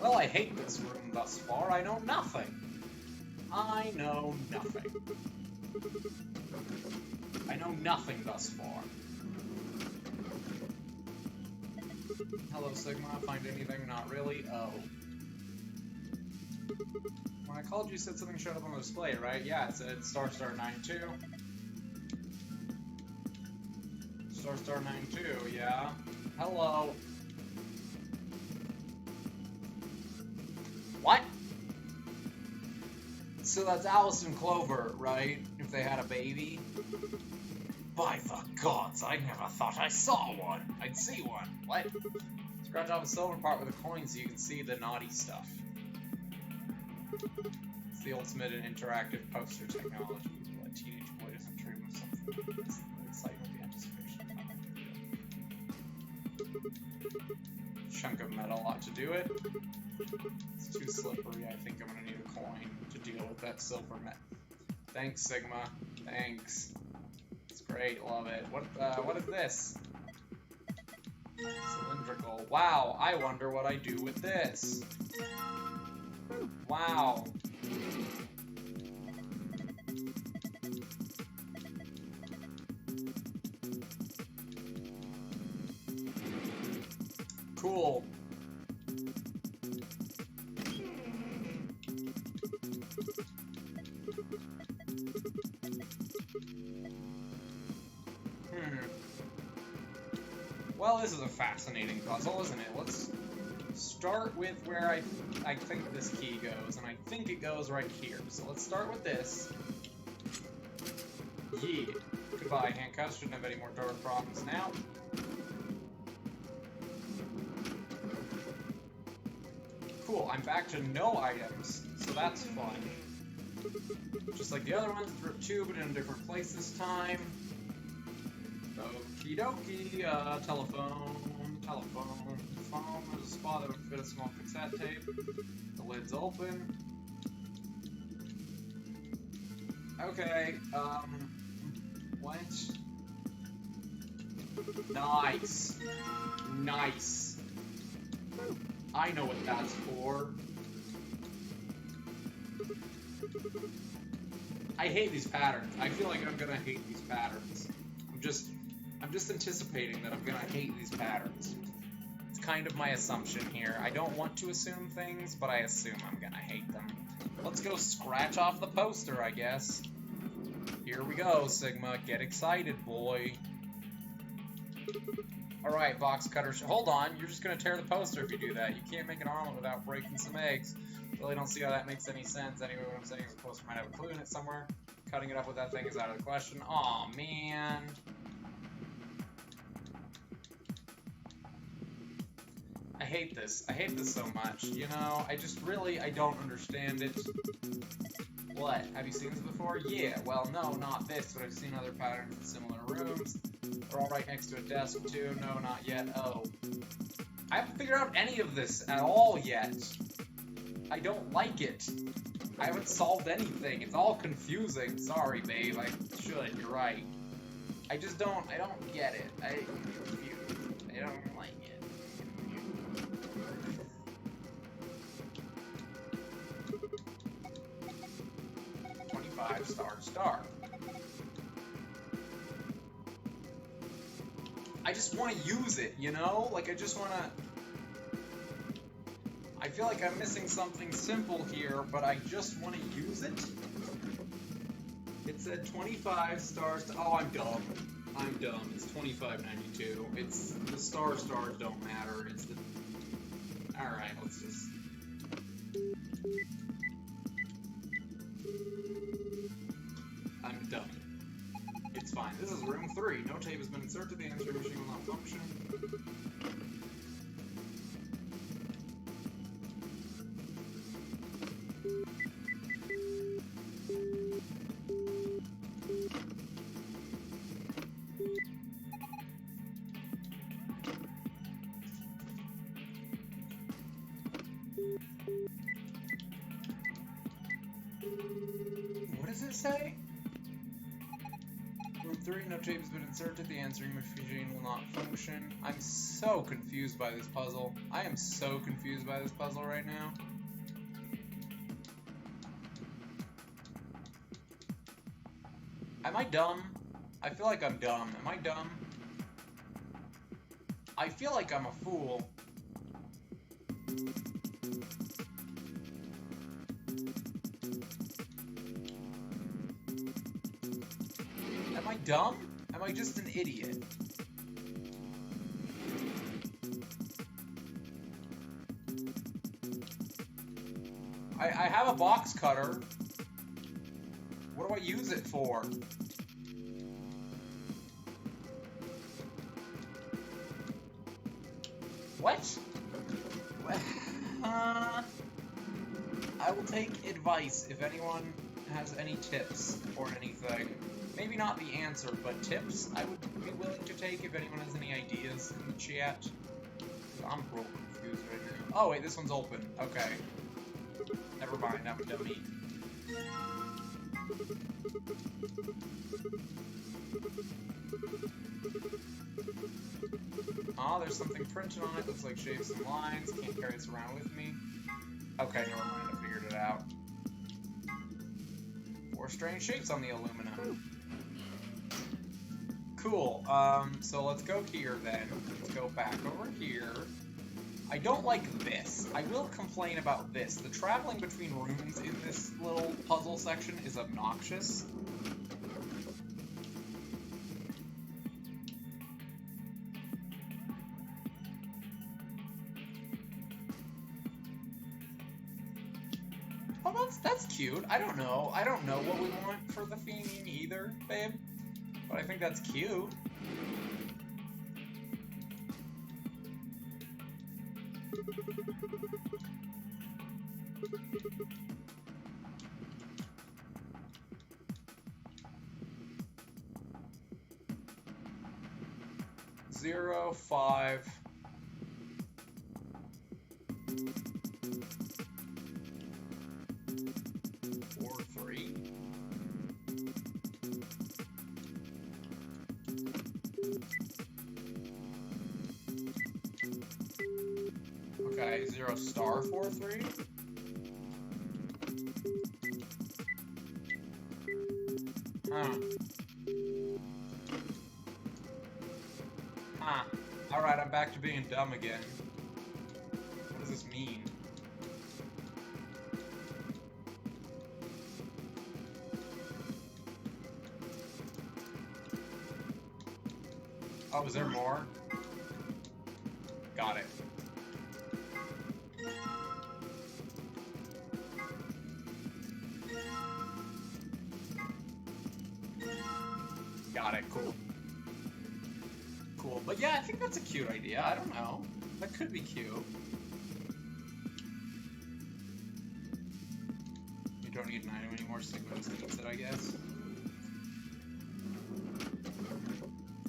Well, I hate this room thus far. I know nothing. I know nothing. I know nothing thus far. Hello, Sigma. Find anything? Not really. Oh. When I called you, you said something showed up on the display, right? Yeah, it said Star 92. Star 92, yeah. Hello. What? So that's Alice and Clover, right? If they had a baby? By the gods, I never thought I saw one. I'd see one. What? Scratch off the silver part with a coin so you can see the naughty stuff. It's the ultimate in interactive poster technology. A teenage boy doesn't dream of something. It's the excitement, the anticipation of it. Chunk of metal ought to do it. It's too slippery. I think I'm gonna need a coin to deal with that silver metal. Thanks, Sigma. Thanks. It's great. Love it. What is this? Cylindrical. Wow. I wonder what I do with this. Wow. Cool. Well, this is a fascinating puzzle, isn't it? Let's start with where I think this key goes, and I think it goes right here. So let's start with this. Yeah. Goodbye, handcuffs. Shouldn't have any more door problems now. Cool, I'm back to no items, so that's fun. Just like the other ones, through a tube, but in a different place this time. Okie dokie, telephone. Phone, there's a spot that would fit a small cassette tape. The lid's open. Okay, what? Nice. Nice. I know what that's for. I hate these patterns. I feel like I'm gonna hate these patterns. I'm just anticipating that I'm gonna hate these patterns. It's kind of my assumption here. I don't want to assume things, but I assume I'm gonna hate them. Let's go scratch off the poster, I guess. Here we go, Sigma. Get excited, boy. Alright, box cutter. Hold on, you're just gonna tear the poster if you do that. You can't make an omelet without breaking some eggs. Really don't see how that makes any sense. Anyway, what I'm saying is the poster might have a clue in it somewhere. Cutting it up with that thing is out of the question. Aw, man. I hate this. I hate this so much. You know, I don't understand it. What? Have you seen this before? Yeah, well, no, not this, but I've seen other patterns in similar rooms. They're all right next to a desk, too. No, not yet. Oh. I haven't figured out any of this at all yet. I don't like it. I haven't solved anything. It's all confusing. Sorry, babe. I should. You're right. I don't get it. I'm confused. I don't like it. 25 star. I just want to use it, you know? Like, I just want to... I feel like I'm missing something simple here, but I just want to use it. It said 25 stars. Oh, I'm dumb. I'm dumb. It's 25.92. It's the stars don't matter. It's the. All right, let's just. I'm dumb. It's fine. This is room 3. No tape has been inserted. The answering machine will not function. What does it say? Room 3, no tape has been inserted. The answering machine will not function. I'm so confused by this puzzle. I am so confused by this puzzle right now. Am I dumb? I feel like I'm dumb. Am I dumb? I feel like I'm a fool. Am I dumb? Am I just an idiot? I have a box cutter. What do I use it for? What? I will take advice if anyone has any tips or anything. Maybe not the answer, but tips I would be willing to take if anyone has any ideas in the chat. I'm real confused right now. Oh wait, this one's open. Okay. Never mind, I'm a dummy. Oh, there's something printed on it. Looks like shapes and lines. Can't carry this around with me. Okay, never mind. I figured it out. 4 strange shapes on the aluminum. Cool. So let's go here then. Let's go back over here. I don't like this. I will complain about this. The traveling between rooms in this little puzzle section is obnoxious. Oh, that's cute. I don't know what we want for the theming either, babe. But I think that's cute. Zero, 5. Okay, 0 star 4-3. Huh. Huh. Alright, I'm back to being dumb again. What does this mean? Oh, is there more? Got it. Got it, cool. Cool, but yeah, I think that's a cute idea. I don't know. That could be cute. You don't need an item anymore, Sigma just needs it, I guess.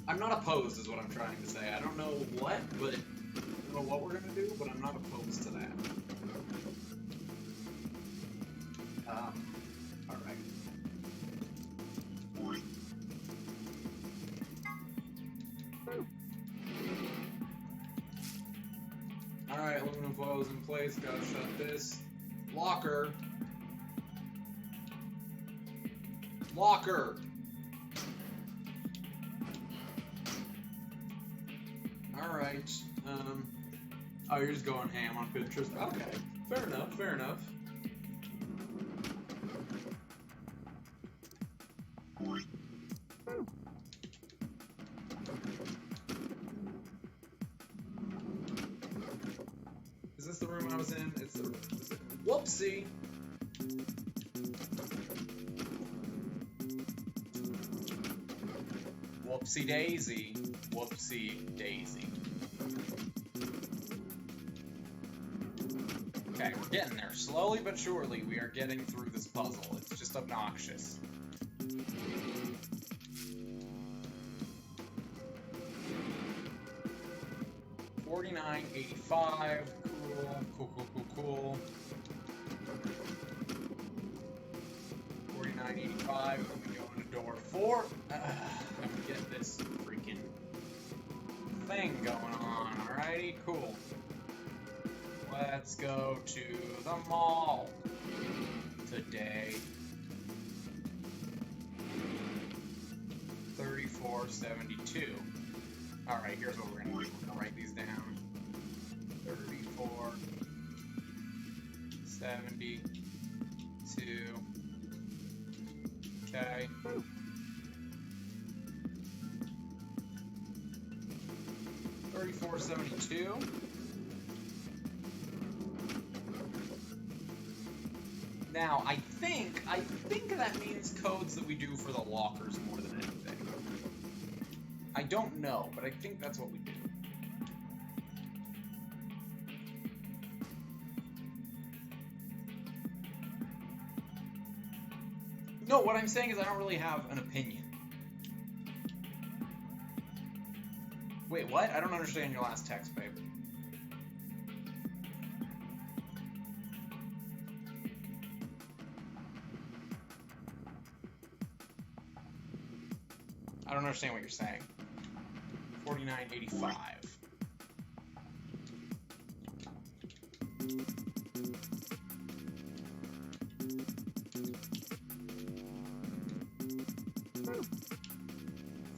I'm not opposed, is what I'm trying to say. I don't know what, but I don't know what we're gonna do, but I'm not opposed to that. Alright. Alright, aluminum foil is in place, gotta shut this. Locker! Locker! Alright, oh, you're just going ham on Pinterest. Okay, fair enough, fair enough. Is this the room I was in? It's the room I was in. Whoopsie! Whoopsie daisy. Whoopsie daisy. Okay, we're getting there. Slowly but surely, we are getting through this puzzle. It's just obnoxious. $49.85. Cool. $49.85. Then we go into door 4. And we get this freaking thing going on. Alrighty, cool. Let's go to the mall today. $34.72. Alright, here's what we're gonna do. We're gonna write these down. $34.72. Okay. $34.72. Now, I think that means codes that we do for the lockers more than anything. I don't know, but I think that's what we do. No, what I'm saying is I don't really have an opinion. Wait, what? I don't understand your last text, babe. I don't understand what you're saying. $49.85.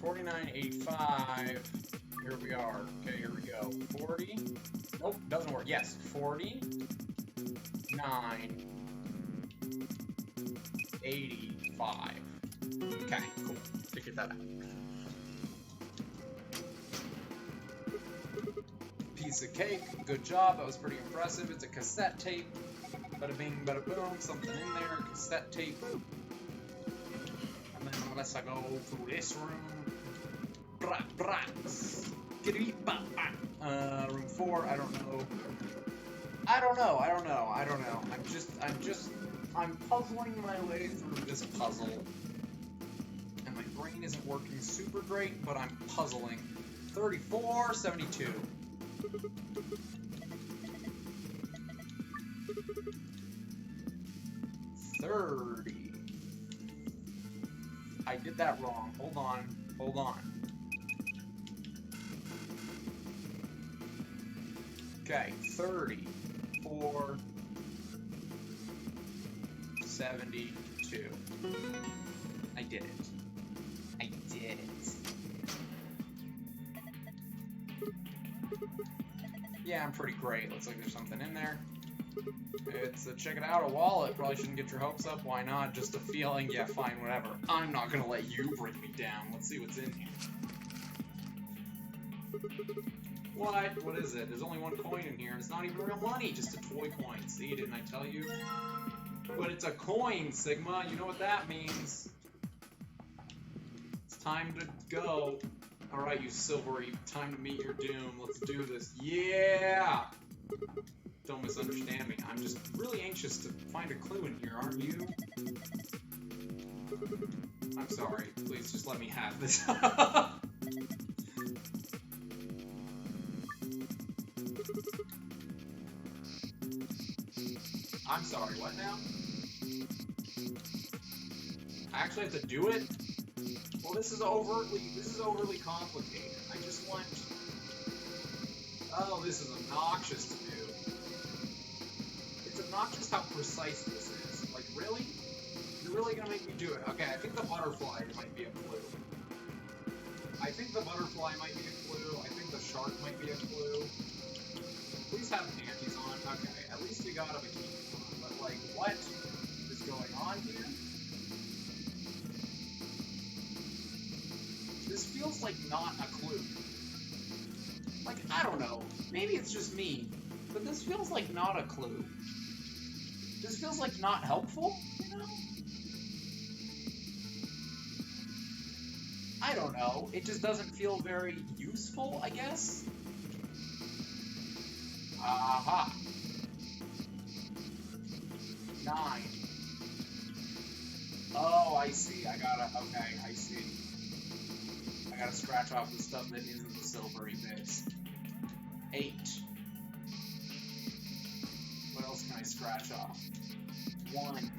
$49.85. Here we are. Okay, here we go. 40. Nope, doesn't work. Yes, 49.85. Okay, cool. Figured that out. Piece of cake. Good job. That was pretty impressive. It's a cassette tape. Bada bing, bada boom. Something in there. Cassette tape. And then unless I go to this room. Room 4. I don't know. I'm puzzling my way through this puzzle. And my brain isn't working super great, but I'm puzzling. $34.72. $30. I did that wrong. Hold on. Okay, 34, 72. I did it. I did it. Yeah, I'm pretty great. Looks like there's something in there. It's a, check it out, a wallet. Probably shouldn't get your hopes up. Why not? Just a feeling. Yeah, fine, whatever. I'm not gonna let you bring me down. Let's see what's in here. What? What is it? There's only one coin in here. It's not even real money, just a toy coin. See, didn't I tell you? But it's a coin, Sigma. You know what that means. It's time to go. Alright, you silvery. Time to meet your doom. Let's do this. Yeah! Don't misunderstand me. I'm just really anxious to find a clue in here, aren't you? I'm sorry. Please just let me have this. I'm sorry, what now? I actually have to do it? Well, this is overly complicated. I just want... Oh, this is obnoxious to do. It's obnoxious how precise this is. Like, really? You're really gonna make me do it? Okay, I think the butterfly might be a clue. I think the butterfly might be a clue. I think the shark might be a clue. Please have panties on. Okay, at least we got a bikini on. But, like, what is going on here? This feels like not a clue. Like, I don't know. Maybe it's just me. But this feels like not a clue. This feels like not helpful, you know? I don't know. It just doesn't feel very useful, I guess? Aha. 9. Oh, I see. I gotta... Okay, I see. I gotta scratch off the stuff that isn't the silvery bits. 8. What else can I scratch off? 1.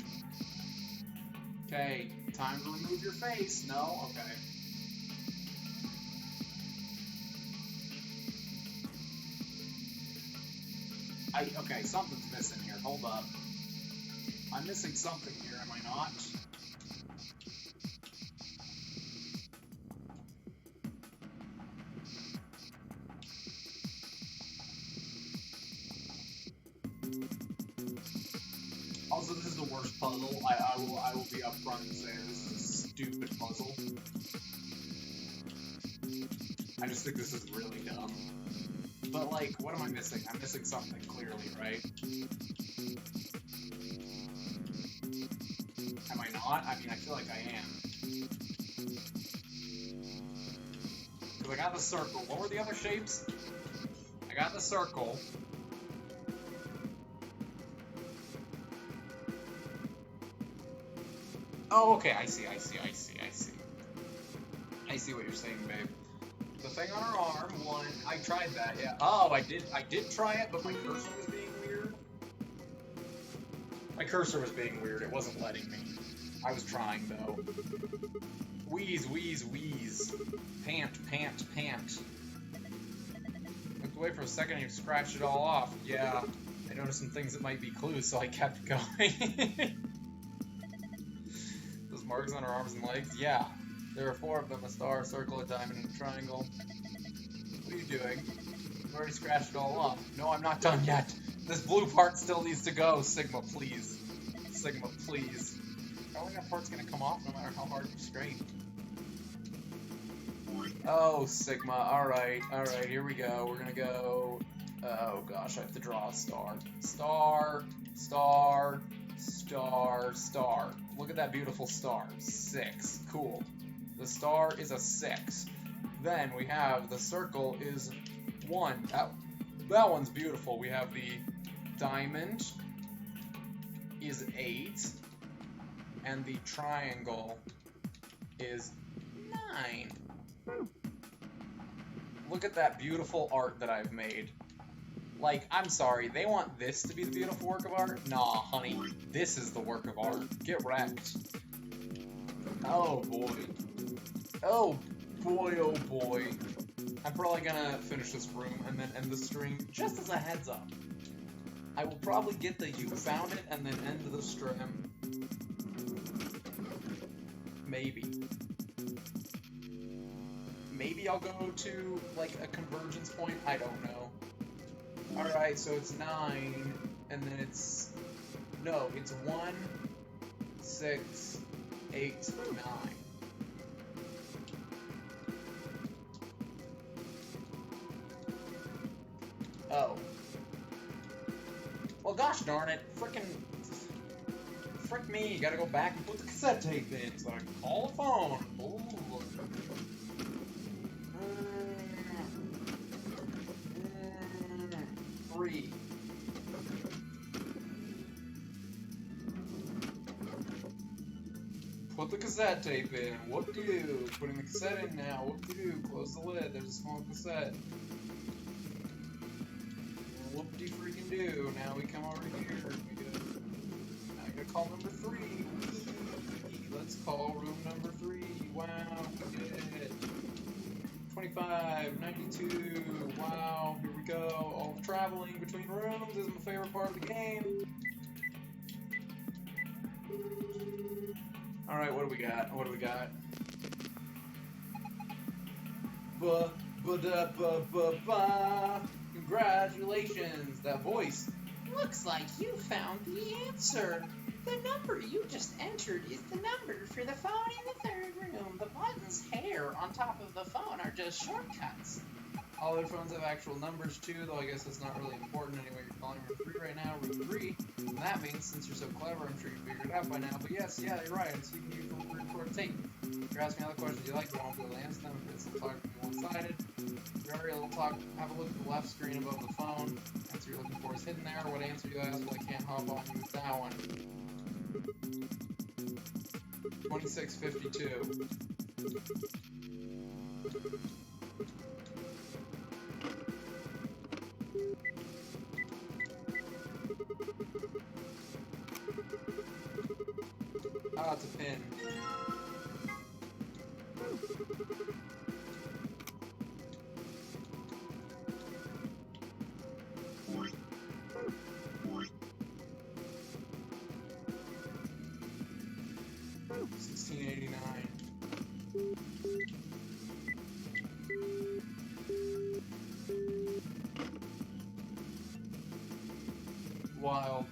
Okay, time to remove your face. No? Okay. Okay, something's missing here. Hold up. I'm missing something here, am I not? Also, this is the worst puzzle. I will be upfront and say this is a stupid puzzle. I just think this is really dumb. But, like, what am I missing? I'm missing something, clearly, right? Am I not? I mean, I feel like I am. Because I got the circle. What were the other shapes? I got the circle. Oh, okay, I see. I see what you're saying, babe. The thing on her arm, 1. I tried that, yeah. Oh, I did try it, but my cursor was being weird. My cursor was being weird. It wasn't letting me. I was trying, though. Wheeze, wheeze, wheeze. Pant, pant, pant. Looked away for a second and you scratched it all off. Yeah, I noticed some things that might be clues, so I kept going. Those marks on her arms and legs? Yeah. There are 4 of them, a star, a circle, a diamond, and a triangle. What are you doing? I've already scratched it all off. No, I'm not done yet. This blue part still needs to go. Sigma, please. Sigma, please. Probably that part's gonna come off no matter how hard you scrape. Oh, Sigma. Alright, here we go. We're gonna go... Oh gosh, I have to draw a star. Star, star, star, star. Look at that beautiful star. 6. Cool. The star is a 6. Then we have the circle is 1. That one's beautiful. We have the diamond is 8. And the triangle is 9. Look at that beautiful art that I've made. Like, I'm sorry, they want this to be the beautiful work of art? Nah, honey, this is the work of art. Get wrecked. Oh, boy. Oh, boy, oh, boy. I'm probably gonna finish this room and then end the stream. Just as a heads up, I will probably get the you found it and then end the stream. Maybe. Maybe I'll go to, like, a convergence point. I don't know. Alright, so it's 9, and then it's... No, it's 1, 6, 8, 9. Oh. Well, gosh darn it. Frick me. You gotta go back and put the cassette tape in so I can call the phone. Ooh. 3. Put the cassette tape in. Whoop-de-doo. Putting the cassette in now. Whoop-de-doo. Close the lid. There's a small cassette. Whoop-de-freaking-doo. Now we come over here. Now I gotta call number 3. Let's call room number 3. Wow. We did it. 25, 92. Wow. Here we go. All the traveling between rooms is my favorite part of the game. Alright, what do we got? What do we got? Ba-ba-da-ba-ba-ba. Congratulations, that voice. Looks like you found the answer. The number you just entered is the number for the phone in the third room. The buttons here on top of the phone are just shortcuts. All their phones have actual numbers too, though I guess that's not really important anyway. You're calling room 3 right now, room 3. And that means, since you're so clever, I'm sure you figured it out by now. But yes, yeah, you're right. So you can use the record tape. If you're asking other questions you like, you won't be able to answer them. If it's photography one-sided, you're already able to talk, have a look at the left screen above the phone. The answer you're looking for is hidden there. What answer you ask? Well, I can't hop on you with that one. 2652. Ah, it's a pin. Wild.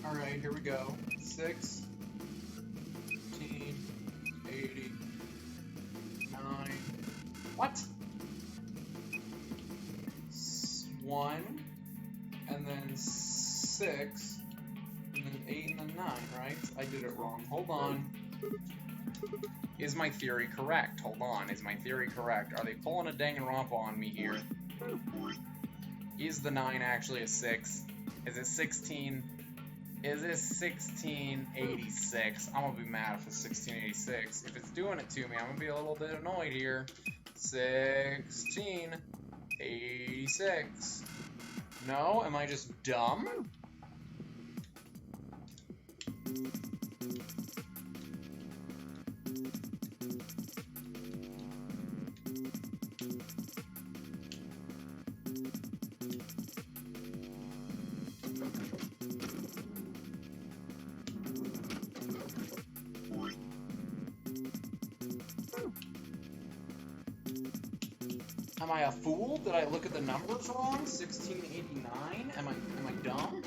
Alright, here we go. 6, 15, 80, 9. What? 1, and then 6, and then 8, and then 9, right? I did it wrong. Hold on. Is my theory correct? Hold on. Is my theory correct? Are they pulling a Danganronpa on me here? Is the 9 actually a 6? Is it 16? Is it 1686? I'm gonna be mad if it's 1686. If it's doing it to me, I'm gonna be a little bit annoyed here. 1686. No? Am I just dumb? Am I a fool? Did I look at the numbers wrong? 1689? Am I dumb?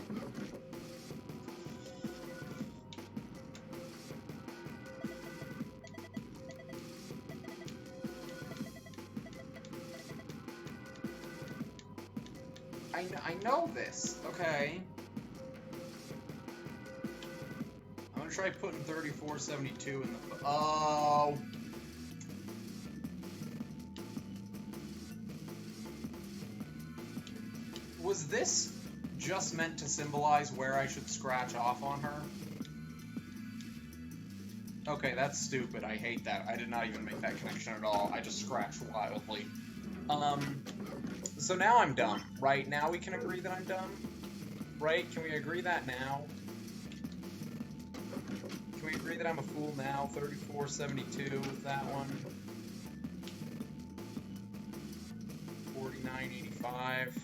I know this. Okay. I'm gonna try putting 3472 in the... Oh... Was this just meant to symbolize where I should scratch off on her? Okay, that's stupid. I hate that. I did not even make that connection at all. I just scratched wildly. So now I'm dumb, right? Now we can agree that I'm dumb? Right? Can we agree that now? Can we agree that I'm a fool now? 3472 with that one. 4985.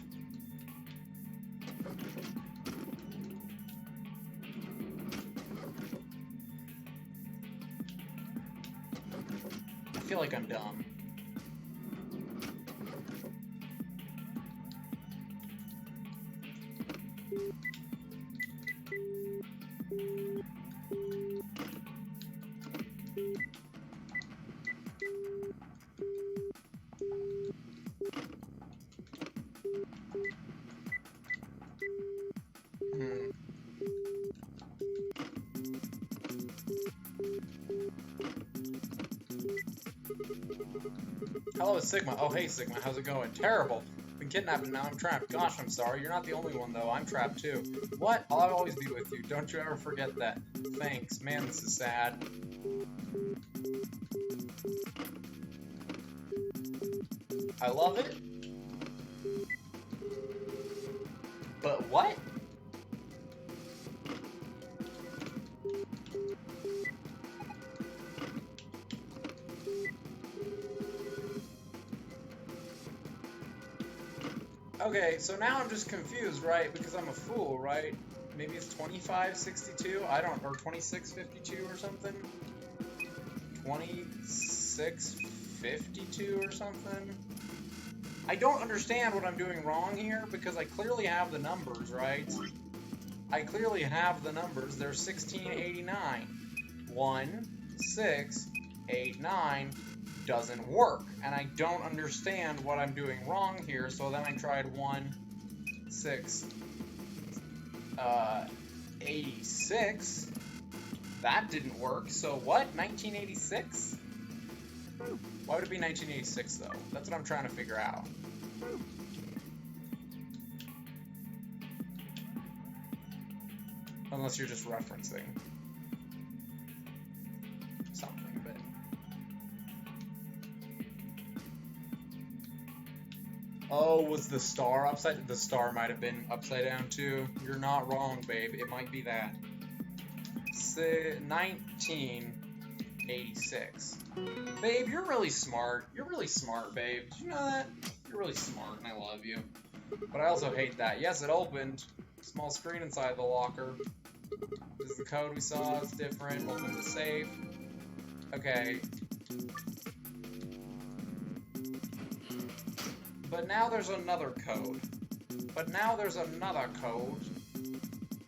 I feel like I'm dumb. Hello, it's Sigma. Oh, hey, Sigma. How's it going? Terrible. Been kidnapped and now I'm trapped. Gosh, I'm sorry. You're not the only one, though. I'm trapped, too. What? I'll always be with you. Don't you ever forget that. Thanks. Man, this is sad. I love it. But what? Okay, so now I'm just confused, right? Because I'm a fool, right? Maybe it's 2562? I don't, or 2652 or something? 2652 or something? I don't understand what I'm doing wrong here because I clearly have the numbers, right? I clearly have the numbers. They're 1689. 1689 doesn't work, and I don't understand what I'm doing wrong here. So then I tried 86. That didn't work. So what? 1986? Why would it be 1986 though? That's what I'm trying to figure out. Unless you're just referencing something, but oh, was the star upside? The star might have been upside down too. You're not wrong, babe. It might be that. 1986. Babe, you're really smart. You're really smart, babe. Did you know that? You're really smart, and I love you. But I also hate that. Yes, it opened. Small screen inside the locker. This is the code we saw. It's different. Open the safe. Okay. But now there's another code.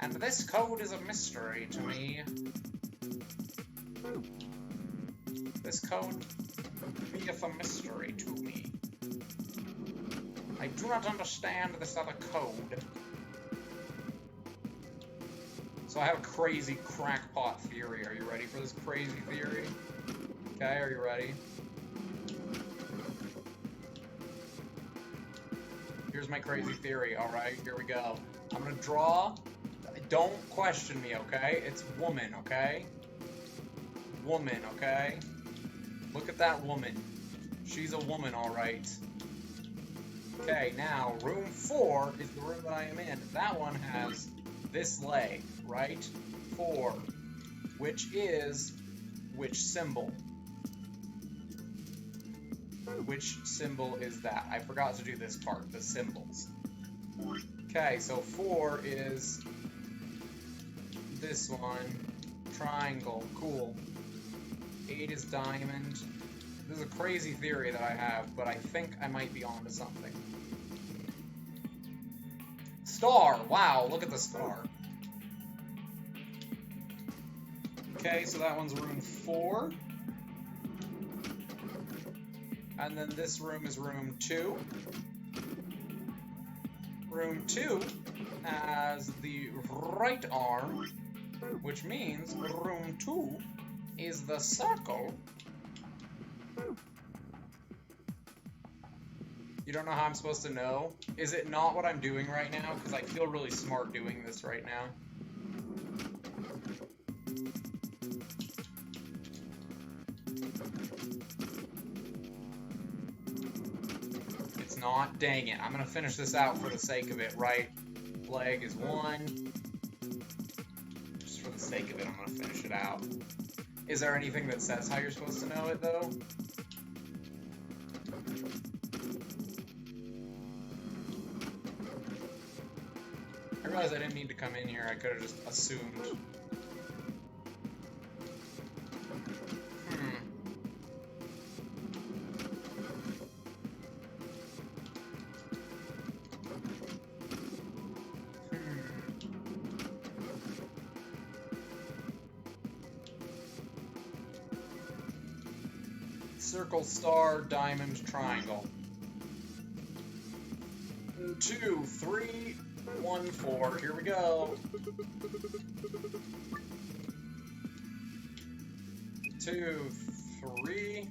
And this code is a mystery to me. This code beeth a mystery to me. I do not understand this other code. So I have a crazy crackpot theory. Are you ready for this crazy theory? Okay, are you ready? Here's my crazy theory, alright? Here we go. I'm gonna draw. Don't question me, okay? It's woman, okay? Woman, okay? Look at that woman. She's a woman, alright. Okay, now, room 4 is the room that I am in. That one has this leg, right? 4. Which is... which symbol? Which symbol is that? I forgot to do this part, the symbols. Okay, so 4 is... this one. Triangle. Cool. 8 is diamond. This is a crazy theory that I have, but I think I might be onto something. Star! Wow, look at the star. Okay, so that one's room 4. And then this room is room 2. Room 2 has the right arm, which means room 2 is the circle. You don't know how I'm supposed to know? Is it not what I'm doing right now? Because I feel really smart doing this right now. It's not. Dang it. I'm gonna finish this out for the sake of it. Right leg is 1. Just for the sake of it, I'm gonna finish it out. Is there anything that says how you're supposed to know it, though? I realized I didn't need to come in here. I could have just assumed. Circle, star, diamond, triangle. 2, 3, 1, 4. Here we go. 2, 3,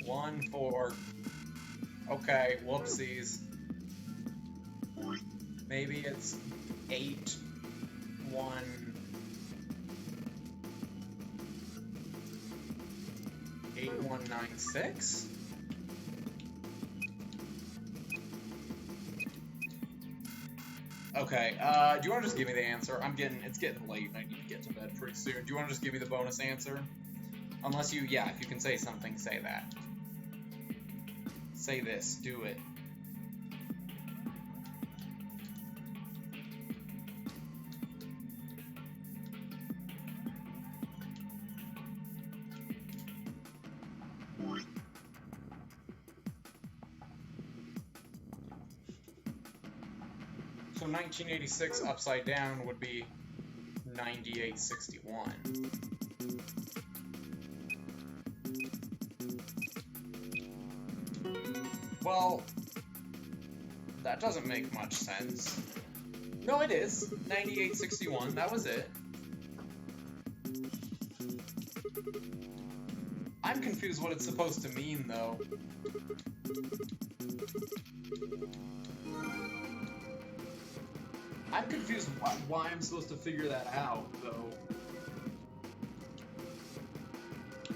1, 4. Okay, whoopsies. Maybe it's 8, 1. 8196. Okay, do you want to just give me the answer? It's getting late and I need to get to bed pretty soon. Do you want to just give me the bonus answer? Unless if you can say something, say that. Say this, do it. So 1986 upside down would be 9861. Well, that doesn't make much sense. No, it is. 9861, that was it. I'm confused what it's supposed to mean, though. I'm confused why I'm supposed to figure that out, though.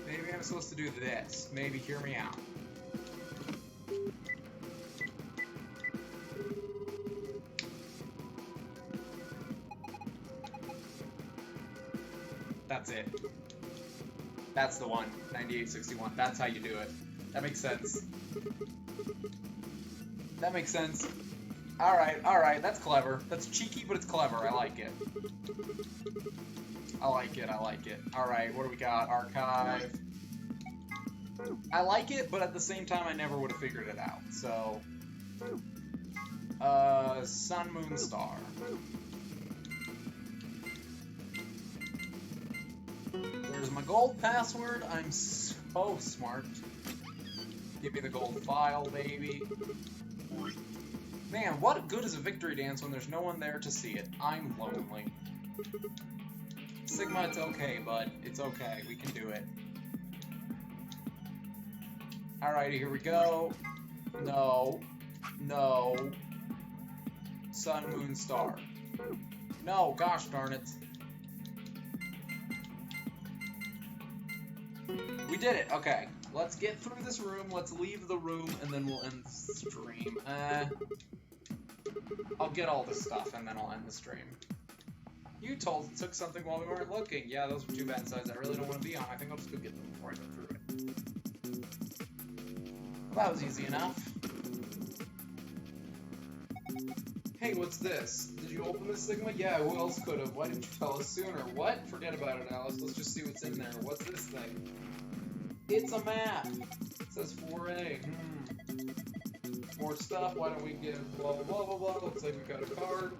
Maybe I'm supposed to do this. Maybe hear me out. That's it. That's the one. 9861. That's how you do it. That makes sense. That makes sense. Alright, that's clever. That's cheeky, but it's clever. I like it. I like it. Alright, what do we got? Archive. I like it, but at the same time, I never would have figured it out. So, Sun, Moon, Star. There's my gold password. I'm so smart. Give me the gold file, baby. Man, what good is a victory dance when there's no one there to see it? I'm lonely. Sigma, it's okay, bud. It's okay. We can do it. Alrighty, here we go. No. No. Sun, Moon, Star. No, gosh darn it. We did it. Okay. Let's get through this room. Let's leave the room, and then we'll end the stream. I'll get all this stuff, and then I'll end the stream. You took something while we weren't looking. Yeah, those were 2 bad sides I really don't want to be on. I think I'll just go get them before I go through it. Well, that was easy enough. Hey, what's this? Did you open this, Sigma? Yeah, who else could have? Why didn't you tell us sooner? What? Forget about it, Alice. Let's just see what's in there. What's this thing? It's a map. It says 4A. More stuff. Why don't we give blah blah blah blah blah? Looks like we got a card.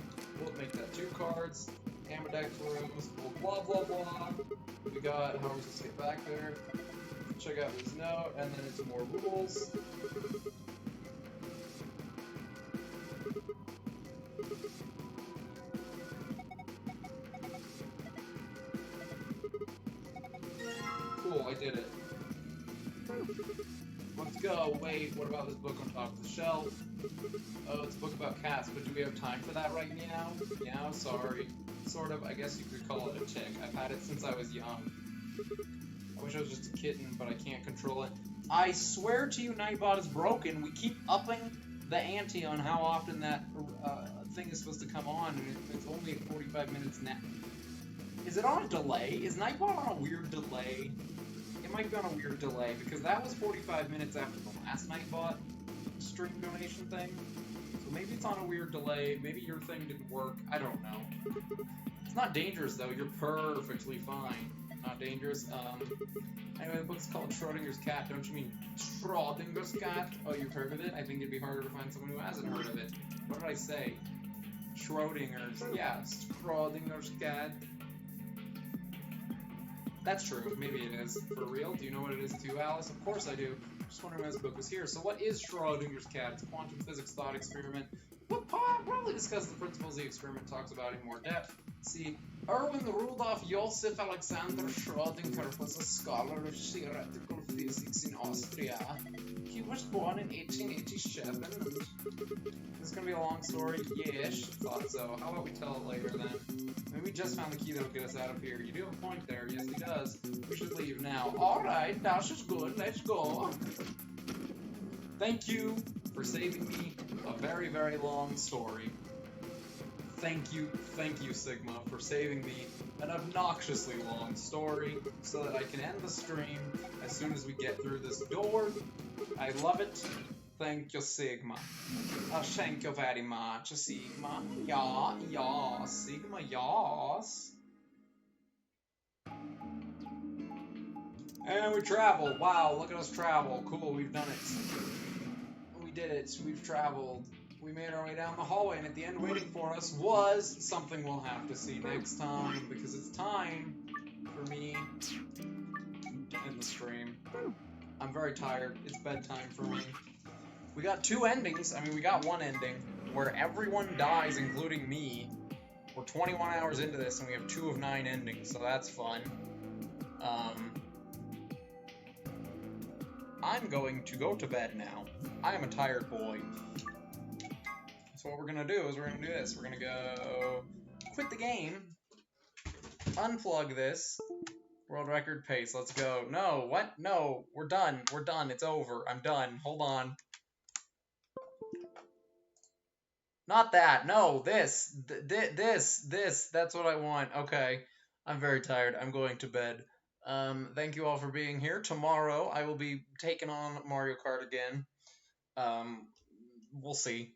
We'll make that 2 cards. Amberdex rooms. Blah blah blah. We got how are we supposed to get back there? Check out this note, and then it's more rules. Cool, I did it. Let's go. Wait, what about this book on top of the shelf? Oh, it's a book about cats, but do we have time for that right now? Yeah, sorry. Sort of, I guess you could call it a tick. I've had it since I was young. I wish I was just a kitten, but I can't control it. I swear to you, Nightbot is broken. We keep upping the ante on how often that thing is supposed to come on, and it's only 45 minutes now. Is it on a delay? Is Nightbot on a weird delay? It might be on a weird delay, because that was 45 minutes after the last Nightbot stream donation thing. So maybe it's on a weird delay, maybe your thing didn't work, I don't know. It's not dangerous though, you're perfectly fine. Not dangerous. Anyway, the book's called Schrodinger's Cat. Don't you mean Schrodinger's Cat? Oh, you've heard of it? I think it'd be harder to find someone who hasn't heard of it. What did I say? Schrodinger's. Yeah, Schrodinger's Cat. That's true. Maybe it is. For real? Do you know what it is too, Alice? Of course I do. Just wondering why this book was here. So what is Schrodinger's Cat? It's a quantum physics thought experiment. We'll probably discuss the principles the experiment talks about in more depth. See, Erwin Rudolf Josef Alexander Schrödinger was a scholar of theoretical physics in Austria. He was born in 1887. This is going to be a long story? Yes, thought so. How about we tell it later then? I mean, we just found the key that'll get us out of here. You do have a point there. Yes, he does. We should leave now. Alright, that's just good. Let's go. Thank you for saving me a very, very long story. Thank you, Sigma, for saving me an obnoxiously long story so that I can end the stream as soon as we get through this door. I love it. Thank you, Sigma. Thank you very much, Sigma. Yeah, Sigma, yes. And we travel. Wow, look at us travel. Cool, we've done it. We did it. We've traveled. We made our way down the hallway, and at the end waiting for us was something we'll have to see next time, because it's time for me to end the stream. I'm very tired. It's bedtime for me. We got 2 endings. I mean, we got 1 ending where everyone dies, including me. We're 21 hours into this, and we have 2 of 9 endings, so that's fun. I'm going to go to bed now. I am a tired boy. So what we're going to do is we're going to do this. We're going to go quit the game, unplug this, world record pace, let's go. No, what? No, we're done. We're done. It's over. I'm done. Hold on. Not that. No, this. This. That's what I want. Okay. I'm very tired. I'm going to bed. Thank you all for being here. Tomorrow I will be taking on Mario Kart again. We'll see.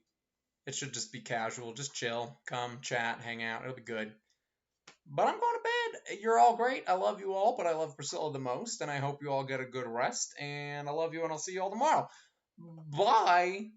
It should just be casual. Just chill. Come, chat, hang out. It'll be good. But I'm going to bed. You're all great. I love you all, but I love Priscilla the most, and I hope you all get a good rest. And I love you, and I'll see you all tomorrow. Bye.